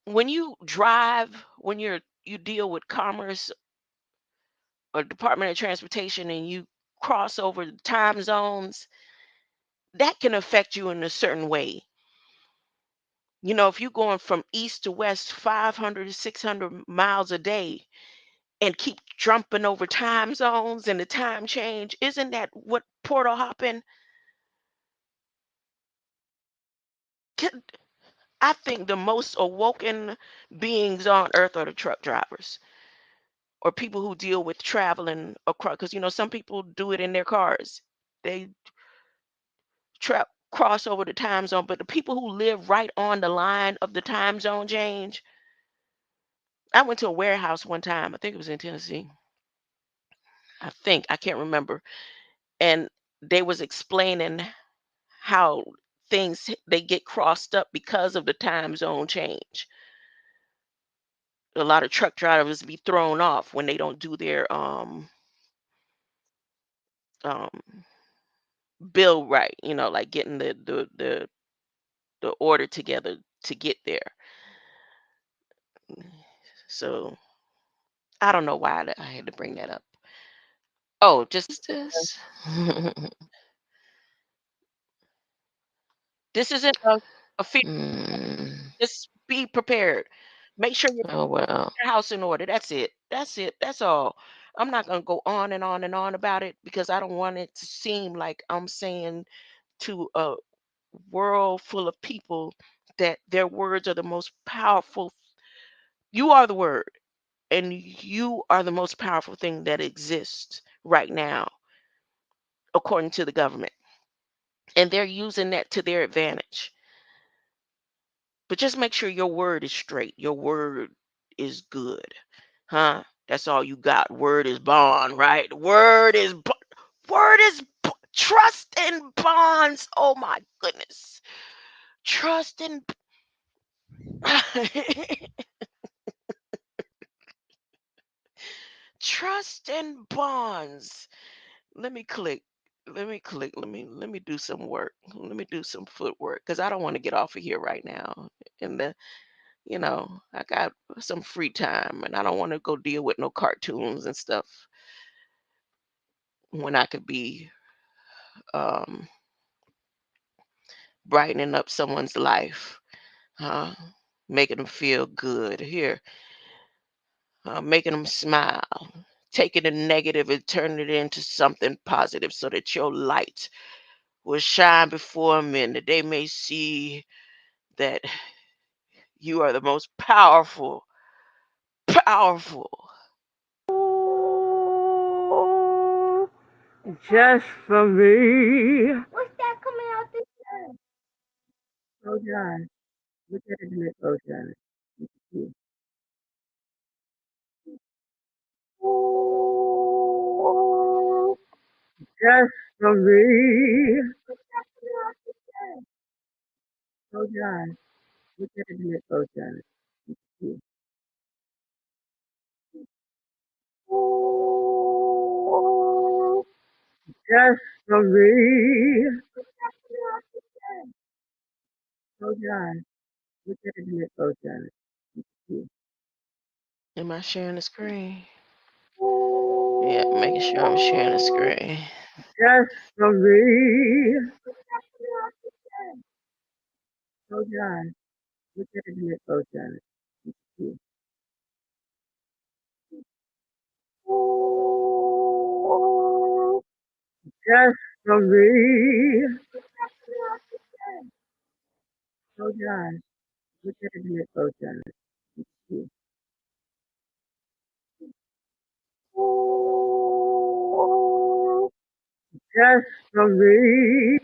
when you drive, when you deal with commerce or Department of Transportation and you cross over the time zones, that can affect you in a certain way. If you're going from east to west 500 to 600 miles a day and keep jumping over time zones and the time change, isn't that what portal hopping? can- I think the most awoken beings on earth are the truck drivers or people who deal with traveling across. Because, some people do it in their cars. They cross over the time zone, but the people who live right on the line of the time zone change. I went to a warehouse one time. I think it was in Tennessee. I can't remember. And they was explaining how they get crossed up because of the time zone change. A lot of truck drivers be thrown off when they don't do their um bill right, like getting the order together to get there. So I don't know why I had to bring that up. Oh, just This. this isn't a fear. Mm. Just be prepared. Make sure Oh well. your house in order. That's it. That's it. That's all. I'm not gonna go on and on and on about it because I don't want it to seem like I'm saying to a world full of people that their words are the most powerful. You are the word, and you are the most powerful thing that exists right now, according to the government. and they're using that to their advantage. But just make sure your word is straight. Your word is good. Huh? That's all you got. Word is bond, right? Trust in bonds. Oh my goodness. Trust in trust in bonds. Let me click. Let me do some work. Let me do some footwork because I don't want to get off of here right now. And I got some free time and I don't want to go deal with no cartoons and stuff when I could be um, brightening up someone's life, huh? Making them feel good. Here, making them smile. Taking the negative and turning it into something positive so that your light will shine before them and that they may see that you are the most powerful. Just for me. What's that coming out this way? Oh, God. Look at it. Oh, God. Just for me. What's that coming out this way? Oh, God. Look at it. Oh, God. Just for me. What's that coming out this way? Oh, God. Look at it. Oh, God. Am I sharing the screen? Yeah, making sure I'm sharing the screen. Just for me. Oh, God. Look at it. Oh, God. Just for me. Oh, God. Look at it. Oh, God. Just for me.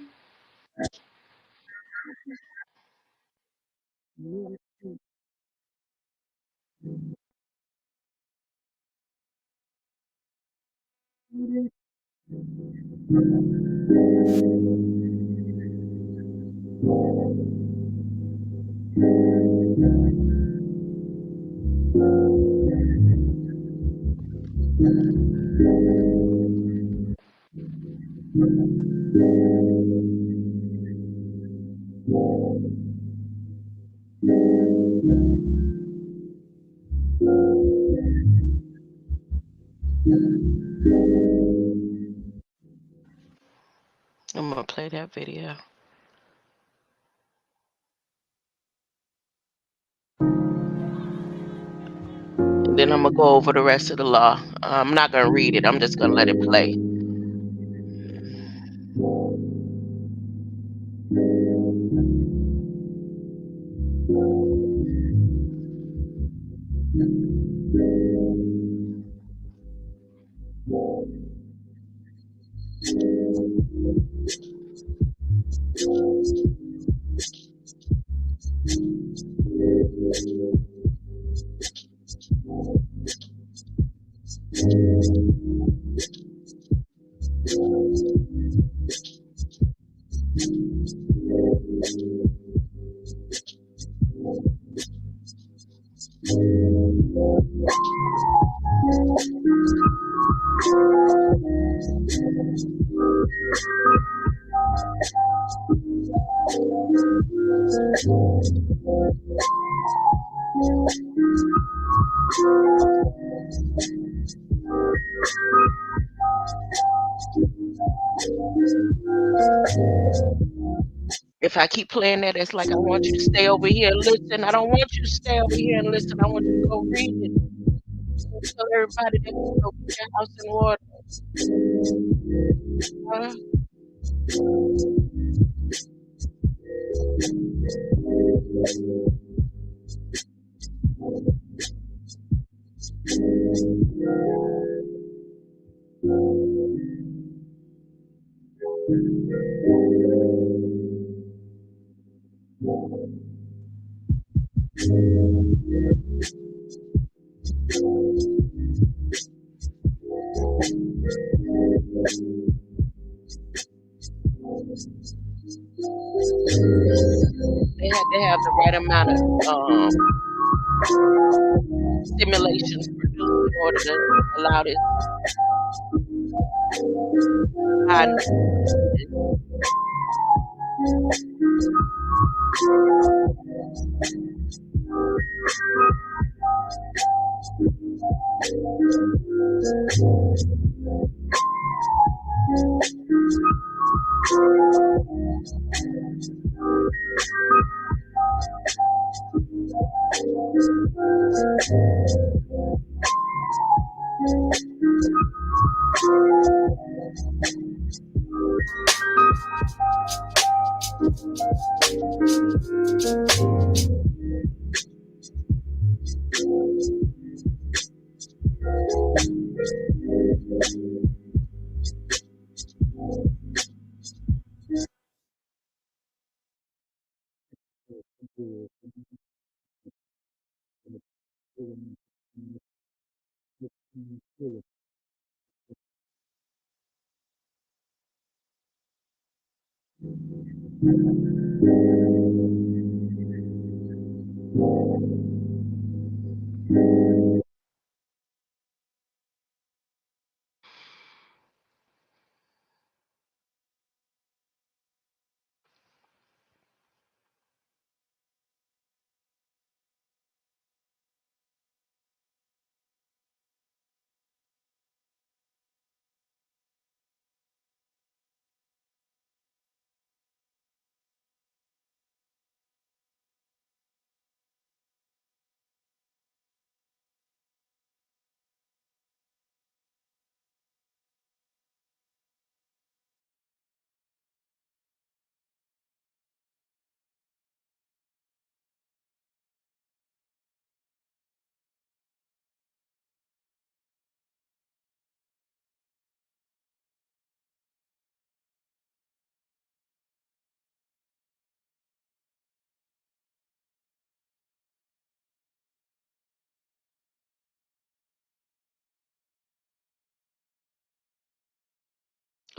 I'm gonna play that video. And then I'm gonna go over the rest of the law. I'm not gonna read it. I'm just gonna let it play. If I keep playing that, it's like I want you to stay over here and listen. I don't want you to stay over here and listen. I want you to go read it. Tell everybody that you go put your house in order. Huh? They had to have the right amount of stimulations produced in order to allow this high noise.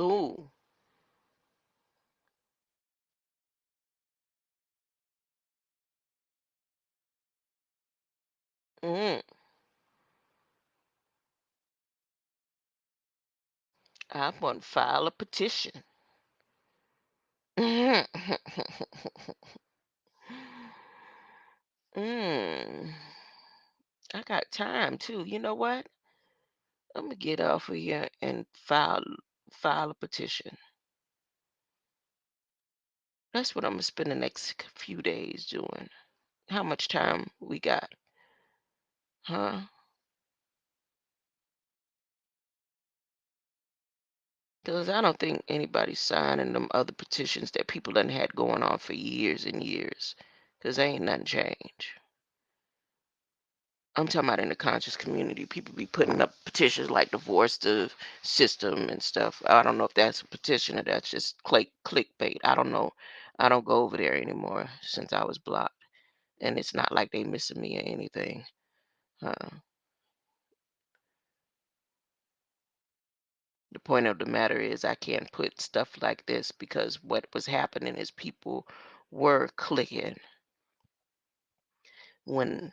Ooh. Mm. I'm gonna file a petition. Mm. I got time too. You know what? I'm gonna get off of here and file a petition. That's what I'm gonna spend the next few days doing. How much time we got? Huh? Because I don't think anybody's signing them other petitions that people done had going on for years and years. Because ain't nothing changed. I'm talking about in the conscious community. People be putting up petitions like divorce the system and stuff. I don't know if that's a petition or that's just clickbait. I don't know. I don't go over there anymore since I was blocked. And it's not like they missing me or anything. Uh, the point of the matter is I can't put stuff like this because what was happening is people were clicking when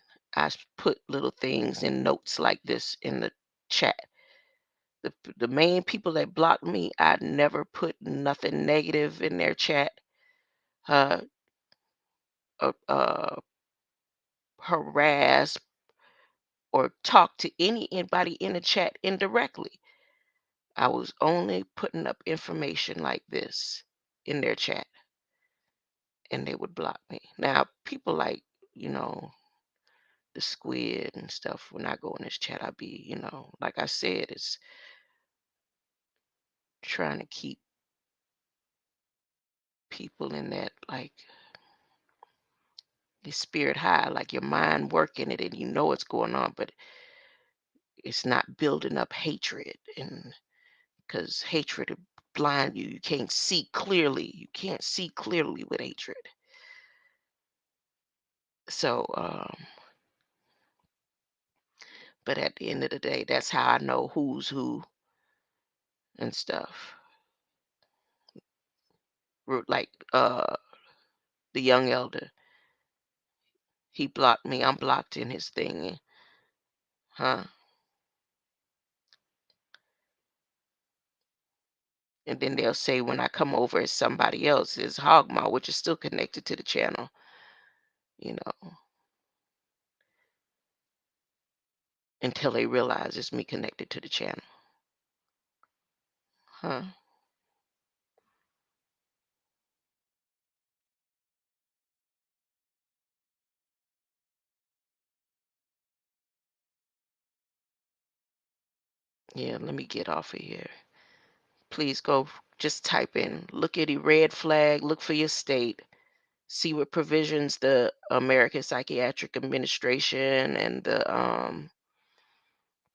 put little things in notes like this in the chat. The main people that blocked me, I never put nothing negative in their chat. Uh, uh, harass or talk to anybody in the chat indirectly. I was only putting up information like this in their chat, and they would block me. Now, people like you know the squid and stuff. When I go in this chat, I be like I said, it's trying to keep people in that like your spirit high, like your mind working it and you know what's going on, but it's not building up hatred. And because hatred will blind you, you can't see clearly. You can't see clearly with hatred. So, but at the end of the day, that's how I know who's who and stuff. Like the young elder, he blocked me. I'm blocked in his thing, huh? And then they'll say when I come over as somebody else is Hogma, which is still connected to the channel, you know, until they realize it's me connected to the channel, huh? Yeah, let me get off of here. Please go just type in, look at the red flag, look for your state, see what provisions the American Psychiatric Administration and the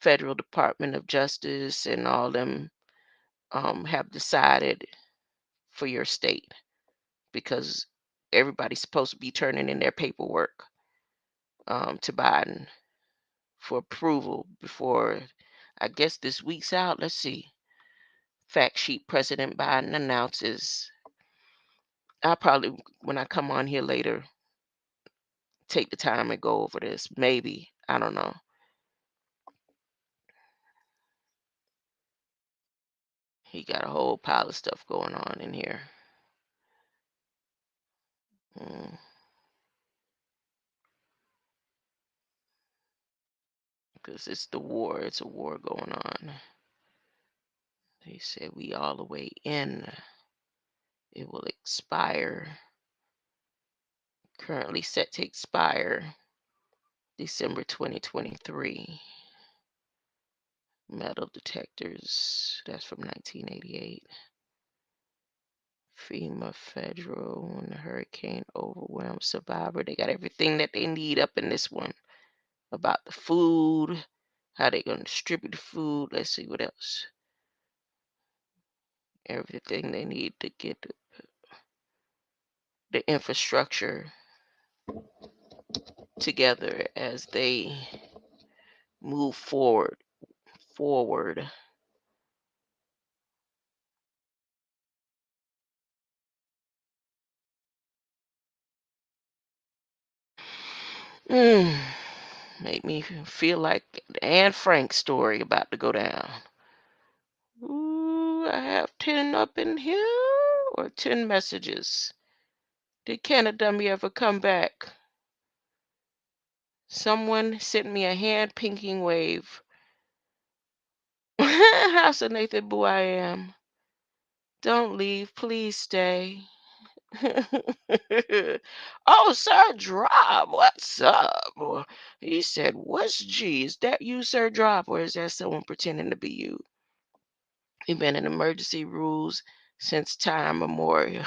Federal Department of Justice and all them have decided for your state, because everybody's supposed to be turning in their paperwork to Biden for approval before, I guess, this week's out. Let's see. Fact sheet: President Biden announces. I'll probably, when I come on here later, take the time and go over this. Maybe. I don't know. He got a whole pile of stuff going on in here. Because it's the war. It's a war going on. They said we all the way in. It will expire. Currently set to expire December 2023. Metal detectors. That's from 1988. FEMA federal when the hurricane overwhelmed survivor. They got everything that they need up in this one. About the food, how they gonna distribute the food. Let's see what else. Everything they need to get the infrastructure together as they move forward. Make me feel like the Anne Frank story about to go down. Ooh, I have 10 up in here, or 10 messages. Did Canada me ever come back? Someone sent me a hand pinking wave. House of Nathan Boo I am. Don't leave, please stay. Oh, Sir Drop, what's up? Or he said, what's G? Is that you, Sir Drop, or is that someone pretending to be you? You've been in emergency rules since time immemorial.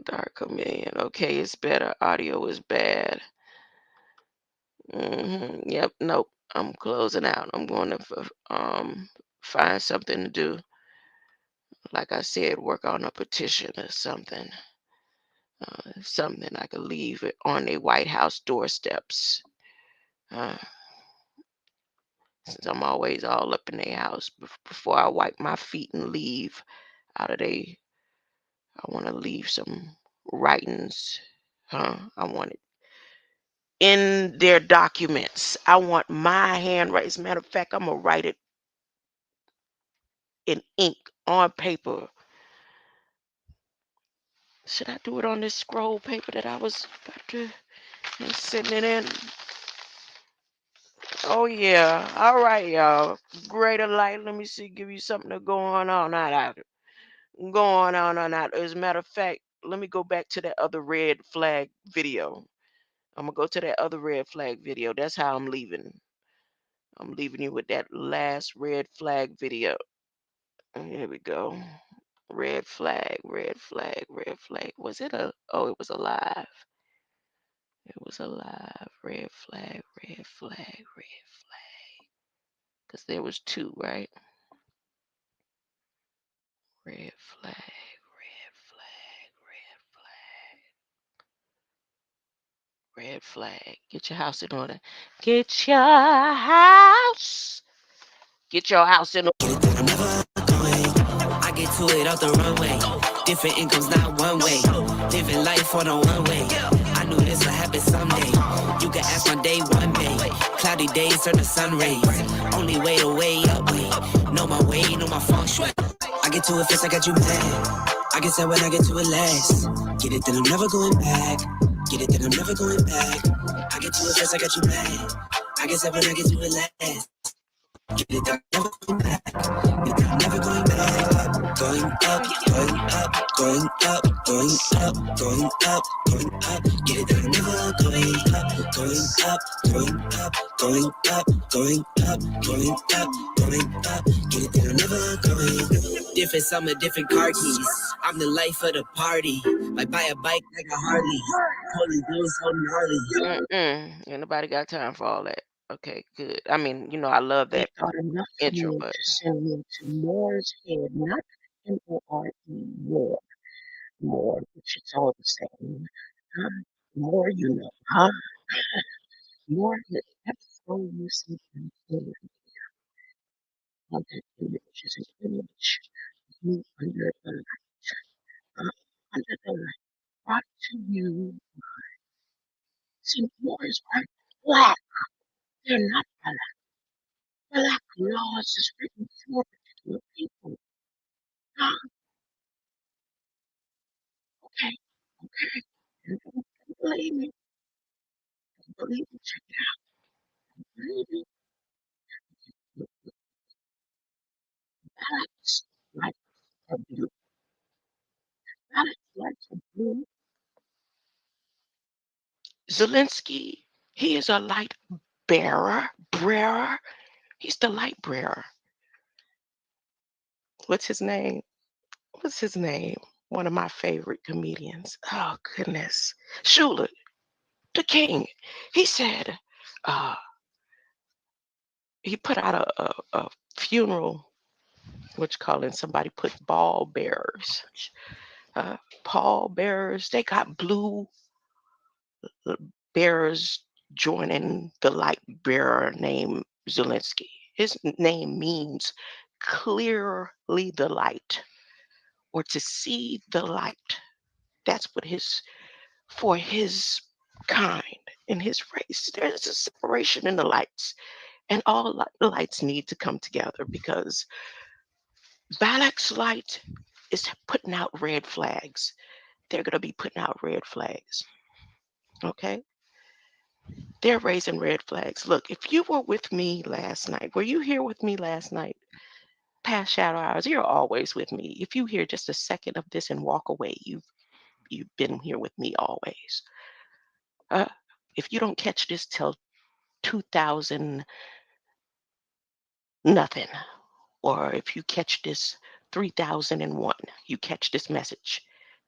Dark Chameleon. Okay, it's better. Audio is bad. Yep, nope. I'm closing out. I'm going to find something to do. Like I said, work on a petition or something. Something I could leave it on the White House doorsteps. Since I'm always all up in their house, before I wipe my feet and leave out of there, I want to leave some writings. I want it in their documents. I want my handwriting. As a matter of fact, I'm going to write it in ink on paper. Should I do it on this scroll paper that I was about to sitting it in? Oh yeah. All right, y'all. Greater light. Let me see. Give you something to go on all night out. Go on all night. As a matter of fact, let me go back to that other red flag video. I'm gonna go to that other red flag video. That's how I'm leaving. I'm leaving you with that last red flag video. Here we go. Red flag, red flag, red flag. Was it a? Oh, it was alive. It was alive. Red flag, red flag, red flag. Because there was two, right? Red flag, red flag, red flag. Red flag. Get your house in order. Get your house. Get your house in order. I get to it off the runway. Different incomes, not one way. Living life on a one way. I knew this would happen someday. You can ask my day one day. Cloudy days turn to sun rays. Only way to way up way. Know my way, know my feng shui. I get to it first, I got you mad. I get sad when I get to it last. Get it, then I'm never going back. Get it, then I'm never going back. I get to it first, I got you mad. I get sad when I get to it last. Get it, then I'm never going back. Get it, then I'm never going back. Going up, going up, going up, going up, going up, going up. Get it, then I'm never going up, going up, going up, going up, going up, going up, going up. Get it, then I'm never going. Different summer, different car keys. I'm the life of the party. Like buy a bike like a Harley. Holy days so gnarly. Ain't nobody got time for all that. Okay, good. I mean, I love They that thought enough for intro, me but to send me to Moore's Head, not M-O-R-E, Moore, Moore, which is all the same. More, huh? More, that's so you see an of that image is an image of me under the light. Under the light, brought to you. See, Moors aren't black. They're not black. Black laws is written for particular people. Okay, okay. And don't believe me. Don't believe me. Check it out. Don't believe me. Look, Alex lights are blue. Alex lights are blue. Zelensky, he is a light bearer. He's the light bearer. What's his name? What's his name? One of my favorite comedians. Oh goodness, Shula, the King. He said, uh, he put out a funeral. What you calling? Somebody put ball bearers. Pall bearers. They got blue bearers joining the light bearer named Zelensky. His name means clearly the light, or to see the light. That's what for his kind in his race. There's a separation in the lights, and all the lights need to come together because Balak's light is putting out red flags. They're going to be putting out red flags. Okay? They're raising red flags. Look, if you were with me last night, were you here with me last night? Past shadow hours, you're always with me. If you hear just a second of this and walk away, you've been here with me always. Uh, if you don't catch this till 2000 nothing, or if you catch this 3001, you catch this message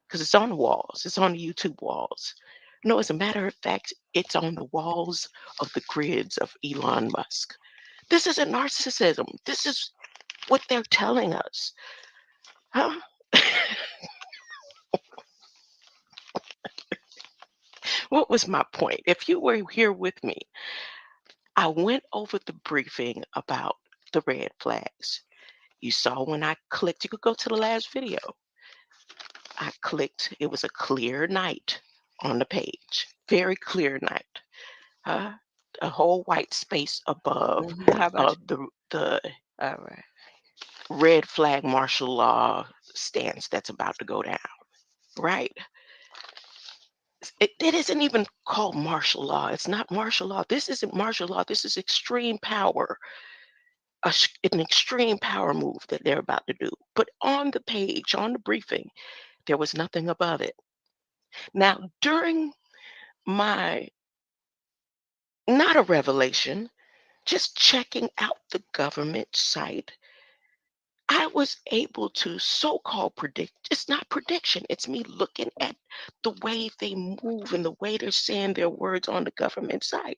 because it's on the walls. It's on the YouTube walls. No, as a matter of fact, it's on the walls of the grids of Elon Musk. This isn't narcissism. This is what they're telling us. Huh? What was my point? If you were here with me, I went over the briefing about the red flags. You saw when I clicked, you could go to the last video. I clicked, it was a clear night on the page. Very clear night. A whole white space above How about the all right. red flag martial law stance that's about to go down. Right? It isn't even called martial law. It's not martial law. This isn't martial law. This is extreme power, an extreme power move that they're about to do. But on the page, on the briefing, there was nothing above it. Now, during my, not a revelation, just checking out the government site, I was able to so-called predict. It's not prediction. It's me looking at the way they move and the way they're saying their words on the government site.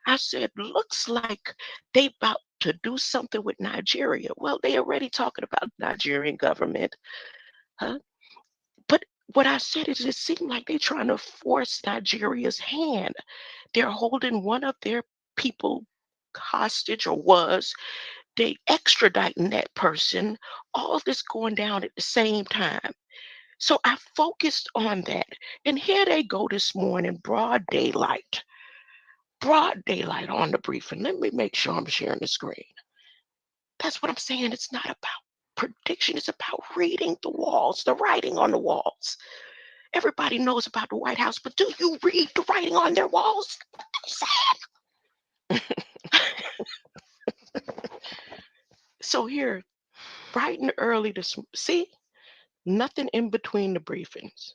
I said, looks like they about to do something with Nigeria. Well, they already talking about Nigerian government, huh? But what I said is it seemed like they're trying to force Nigeria's hand. They're holding one of their people hostage or was. They extraditing that person. All this going down at the same time. So I focused on that. And here they go this morning, broad daylight. Broad daylight on the briefing. Let me make sure I'm sharing the screen. That's what I'm saying. It's not about prediction. It's about reading the walls, the writing on the walls. Everybody knows about the White House, but do you read the writing on their walls? So here, bright and early this see, nothing in between the briefings.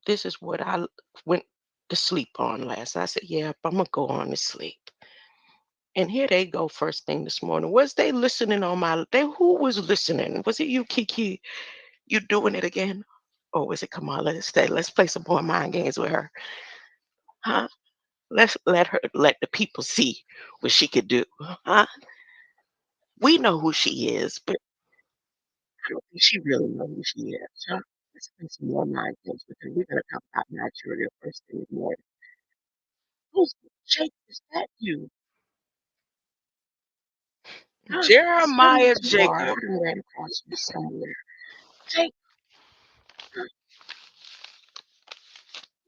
This is what I went to sleep on last night. I said, yeah, I'm gonna go on to sleep. And here they go first thing this morning. Was they listening on my who was listening? Was it you, Kiki? You doing it again? Or was it Kamala? Let's play some more mind games with her. Huh? Let's let the people see what she could do. Huh? We know who she is, but I don't think she really knows who she is. Huh? Let's play some more mind games with her. We're gonna talk about Nigeria first thing in the morning. Who's Jake? Is that you? Huh? Jeremiah You are. I Jacob. done ran across you somewhere. Jake,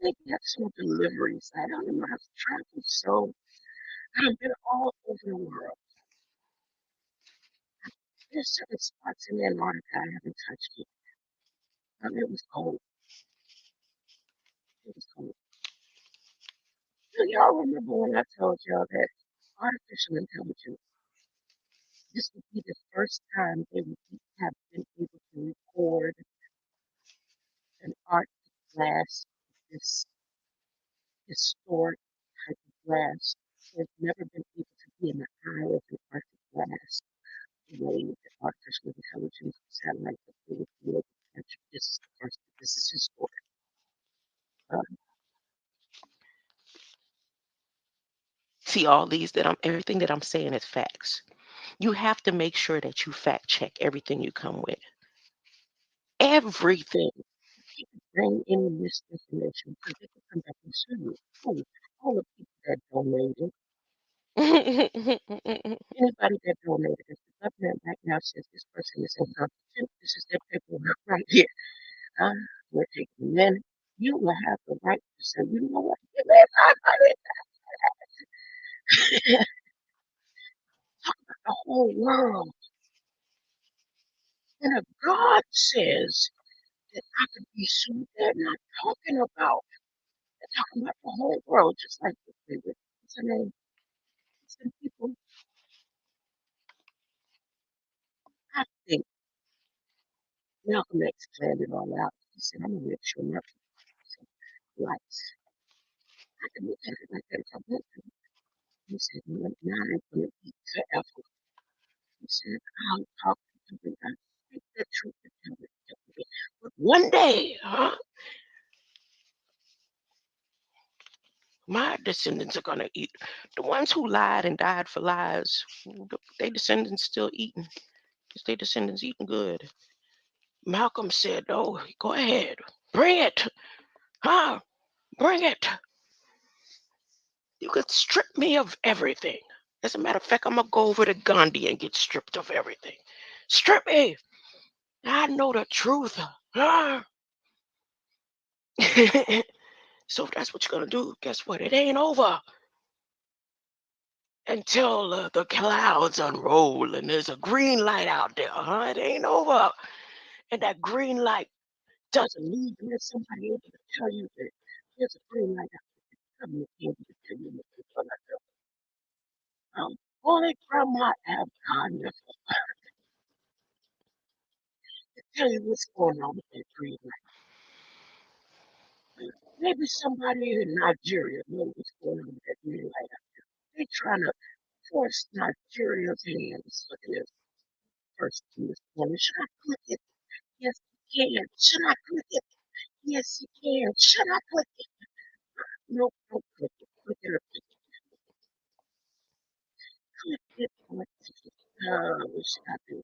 they got some deliveries. I don't know how to travel, so I've been all over the world. There's certain spots in Antarctica I haven't touched yet. It was cold. It was cold. Do y'all remember when I told y'all that artificial intelligence, this would be the first time they would have been able to record an Arctic blast, this historic type of blast? They've never been able to be in the eye of an Arctic blast the way that artificial intelligence satellites are able to be able to catch. This is the first. This is historic. See all these everything that I'm saying is facts. You have to make sure that you fact check everything you come with. Everything. You can bring in this information because they can come back and sue you. Oh, all the people that donated, anybody that donated, if the government right now says this person is incompetent, this is their paperwork right here. We're taking them in. You will have the right to say, you know what? Give me 500. Talk about the whole world. And if God says that I could be sued, they're not talking about. They're talking about the whole world, just like the favorite. What's her name? Some people, I think Malcolm X planned it all out. He said, I'm gonna make sure my people likes. I can look at it like that if I want to. He said, now I'm gonna eat forever. He said, I'll talk to you. I speak the truth and tell it. But one day, my descendants are gonna eat. The ones who lied and died for lies, their descendants still eating. Their descendants eating good. Malcolm said, "Oh, go ahead, bring it, huh? Bring it. You could strip me of everything. As a matter of fact, I'm gonna go over to Gandhi and get stripped of everything. Strip me. I know the truth. Huh? So if that's what you're gonna do, guess what? It ain't over until the clouds unroll and there's a green light out there, huh? It ain't over. And that green light doesn't leave unless somebody able to tell you that there's a green light out there. Come here, to tell you what you're gonna do. Only Grandma have kindness to tell you what's going on with that green light. Maybe somebody in Nigeria knows what's going on with that green light out there. They're trying to force Nigeria's hands. Look at this. First thing this morning. Should I click it? Yes, you can. Should I click it? Yes, you can. Should I click it? No, don't click it. Click it or click it. It what should I do?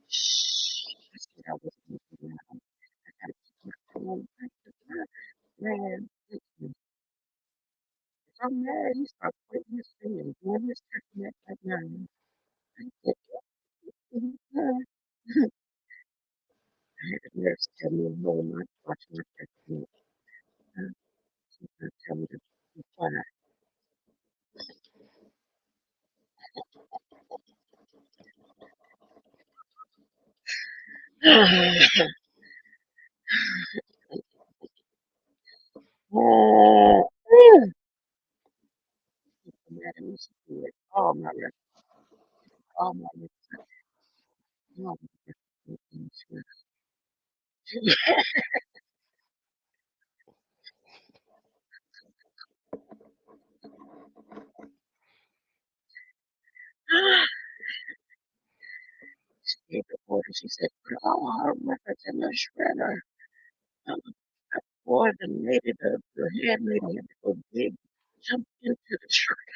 Shh. I said I wasn't going to do that. I gotta keep my cool. Man, listen, if I'm mad, he start quitting his thing and doing his testament like now. I said, I had a nurse tell me to hold my watch my testament. She's gonna tell me to be quiet. She's so mad at me. She threw it all my records, all my records, all my records. She gave the order. She said, put all her records in the shredder. Um, Boy, the head lady had to go big, jump into the shredder.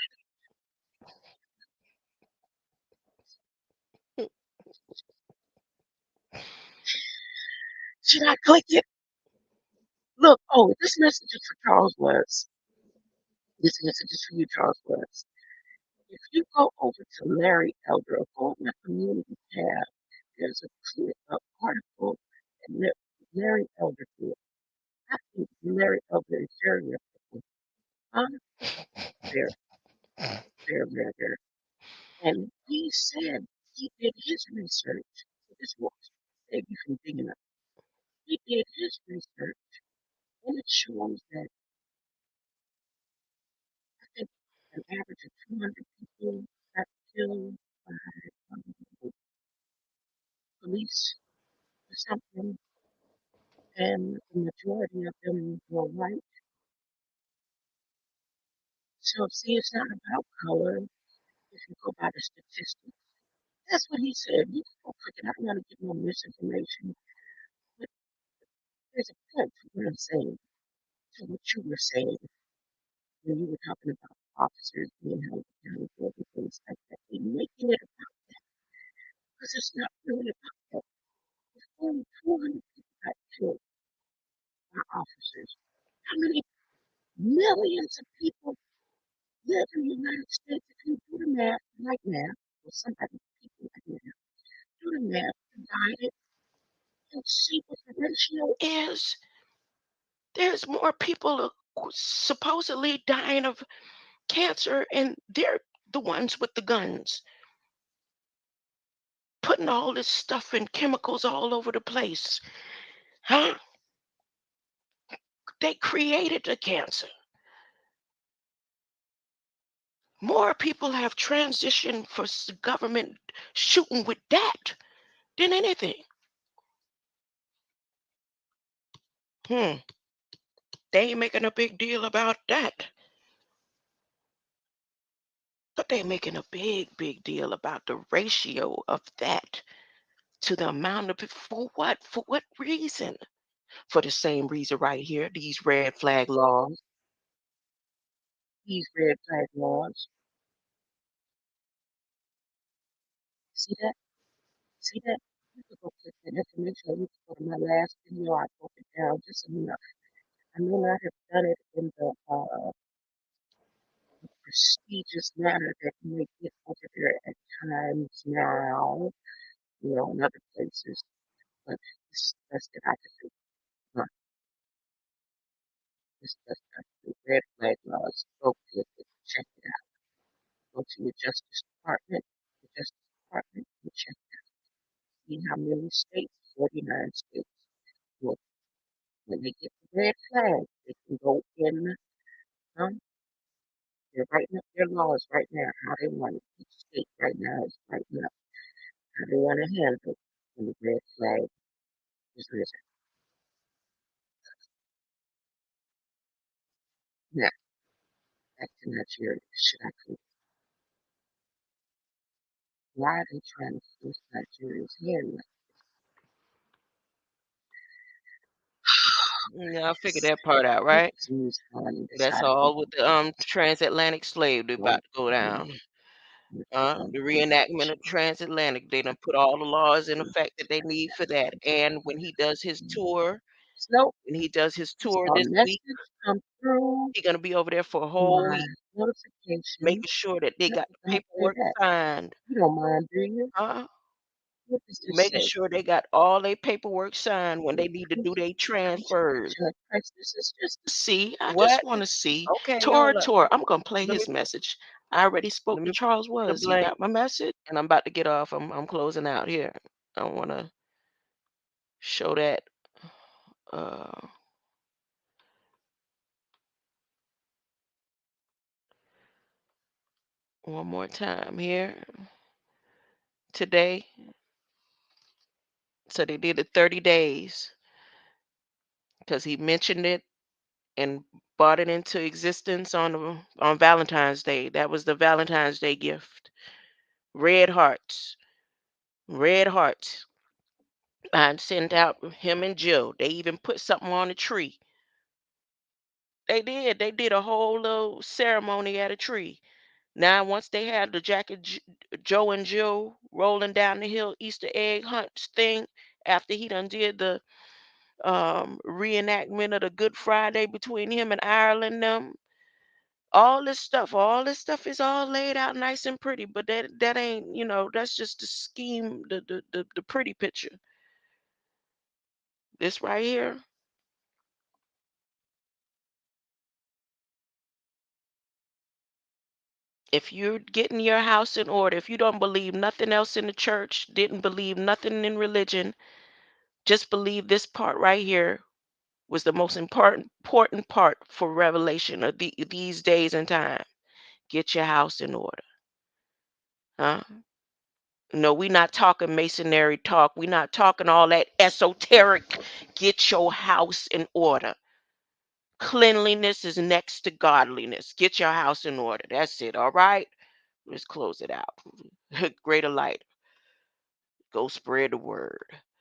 Should I click it? Look, oh, this message is for Charles Woods. This message is for you, Charles Woods. If you go over to Larry Elder, go on the community tab, there's a clip, an article that Larry Elder did. I think Larry Elder is very reputable. Very, very, very, very. And he said he did his research. This was save you from digging up. He did his research, and it shows that I think an average of 200 people got killed by police or something, and the majority of them were white. So, see, it's not about color if you go by the statistics. That's what he said. You can go click it. I don't want to give no misinformation, but there's a point to what I'm saying, to what you were saying when you were talking about officers being held accountable and things like that. They're making it about that because it's not really about that. If only 200 people got killed by officers, how many millions of people live in the United States? If you do the math, like math, or somebody, people like math, do the math, divide it, and see what the ratio is. There's more people supposedly dying of cancer, and they're the ones with the guns, putting all this stuff and chemicals all over the place. Huh? They created the cancer. More people have transitioned for government shooting with that than anything. Hmm. They ain't making a big deal about that. But they're making a big, big deal about the ratio of that to the amount of people. For what? For what reason? For the same reason right here, these red flag laws. These red flag laws. See that? See that? You could go click that information. You could go to my last video. I broke it down just enough. I may not have done it in the prestigious manner that you may get over there at times now, in other places. But this is the best that I can do. Huh, this is the best I can do. Red flag laws. Go click it. Check it out. Go to your Justice Department. The Justice Department. And check it out. See how many states, 49 states, will, when they get the red flag, they can go in. Um, they're writing up their laws right now, how they want it. Each state right now is writing up how they want to handle when the red flag is risen. Now, back to Nigeria. Should I click? Why are they trying to force Nigeria's hand? Yeah, I figured This that part out, this right? is news on the That's side of all with the information. transatlantic slave they Going about to go down. with The reenactment information. of transatlantic. They done put all the laws in effect that they need for that. And when he does his tour, So when he does his I tour saw a this week, message come through he gonna be over there for a whole my week, making notifications. sure that they What got the about paperwork that? signed. You don't mind, do you? Huh? What does this Making say? sure they got all their paperwork signed when they need to do their transfers. Concentration of Christ. This is just See, I just what? want to see. Okay, Tor, hold up. Tor, I'm going to play Let me his message. I already spoke let to me Charles put a Was. You blank. got my message? And I'm about to get off. I'm closing out here. I want to show that uh, one more time here today. So they did it 30 days because he mentioned it and brought it into existence on Valentine's Day. That was the Valentine's Day gift. Red hearts. Red hearts. I sent out him and Jill. They even put something on the tree. They did. They did a whole little ceremony at a tree. Now, once they had the Joe and Jill rolling down the hill Easter egg hunt thing, after he done did the reenactment of the Good Friday between him and Ireland, them all this stuff is all laid out nice and pretty. But that ain't, that's just the scheme, the pretty picture. This right here. If you're getting your house in order, if you don't believe nothing else in the church, didn't believe nothing in religion, just believe this part right here was the most important part for revelation of these days and time. Get your house in order. Huh? No, we not talking masonry talk. We not talking all that esoteric. Get your house in order. Cleanliness is next to godliness. Get your house in order. That's it. All right. Let's close it out. Greater light. Go spread the word.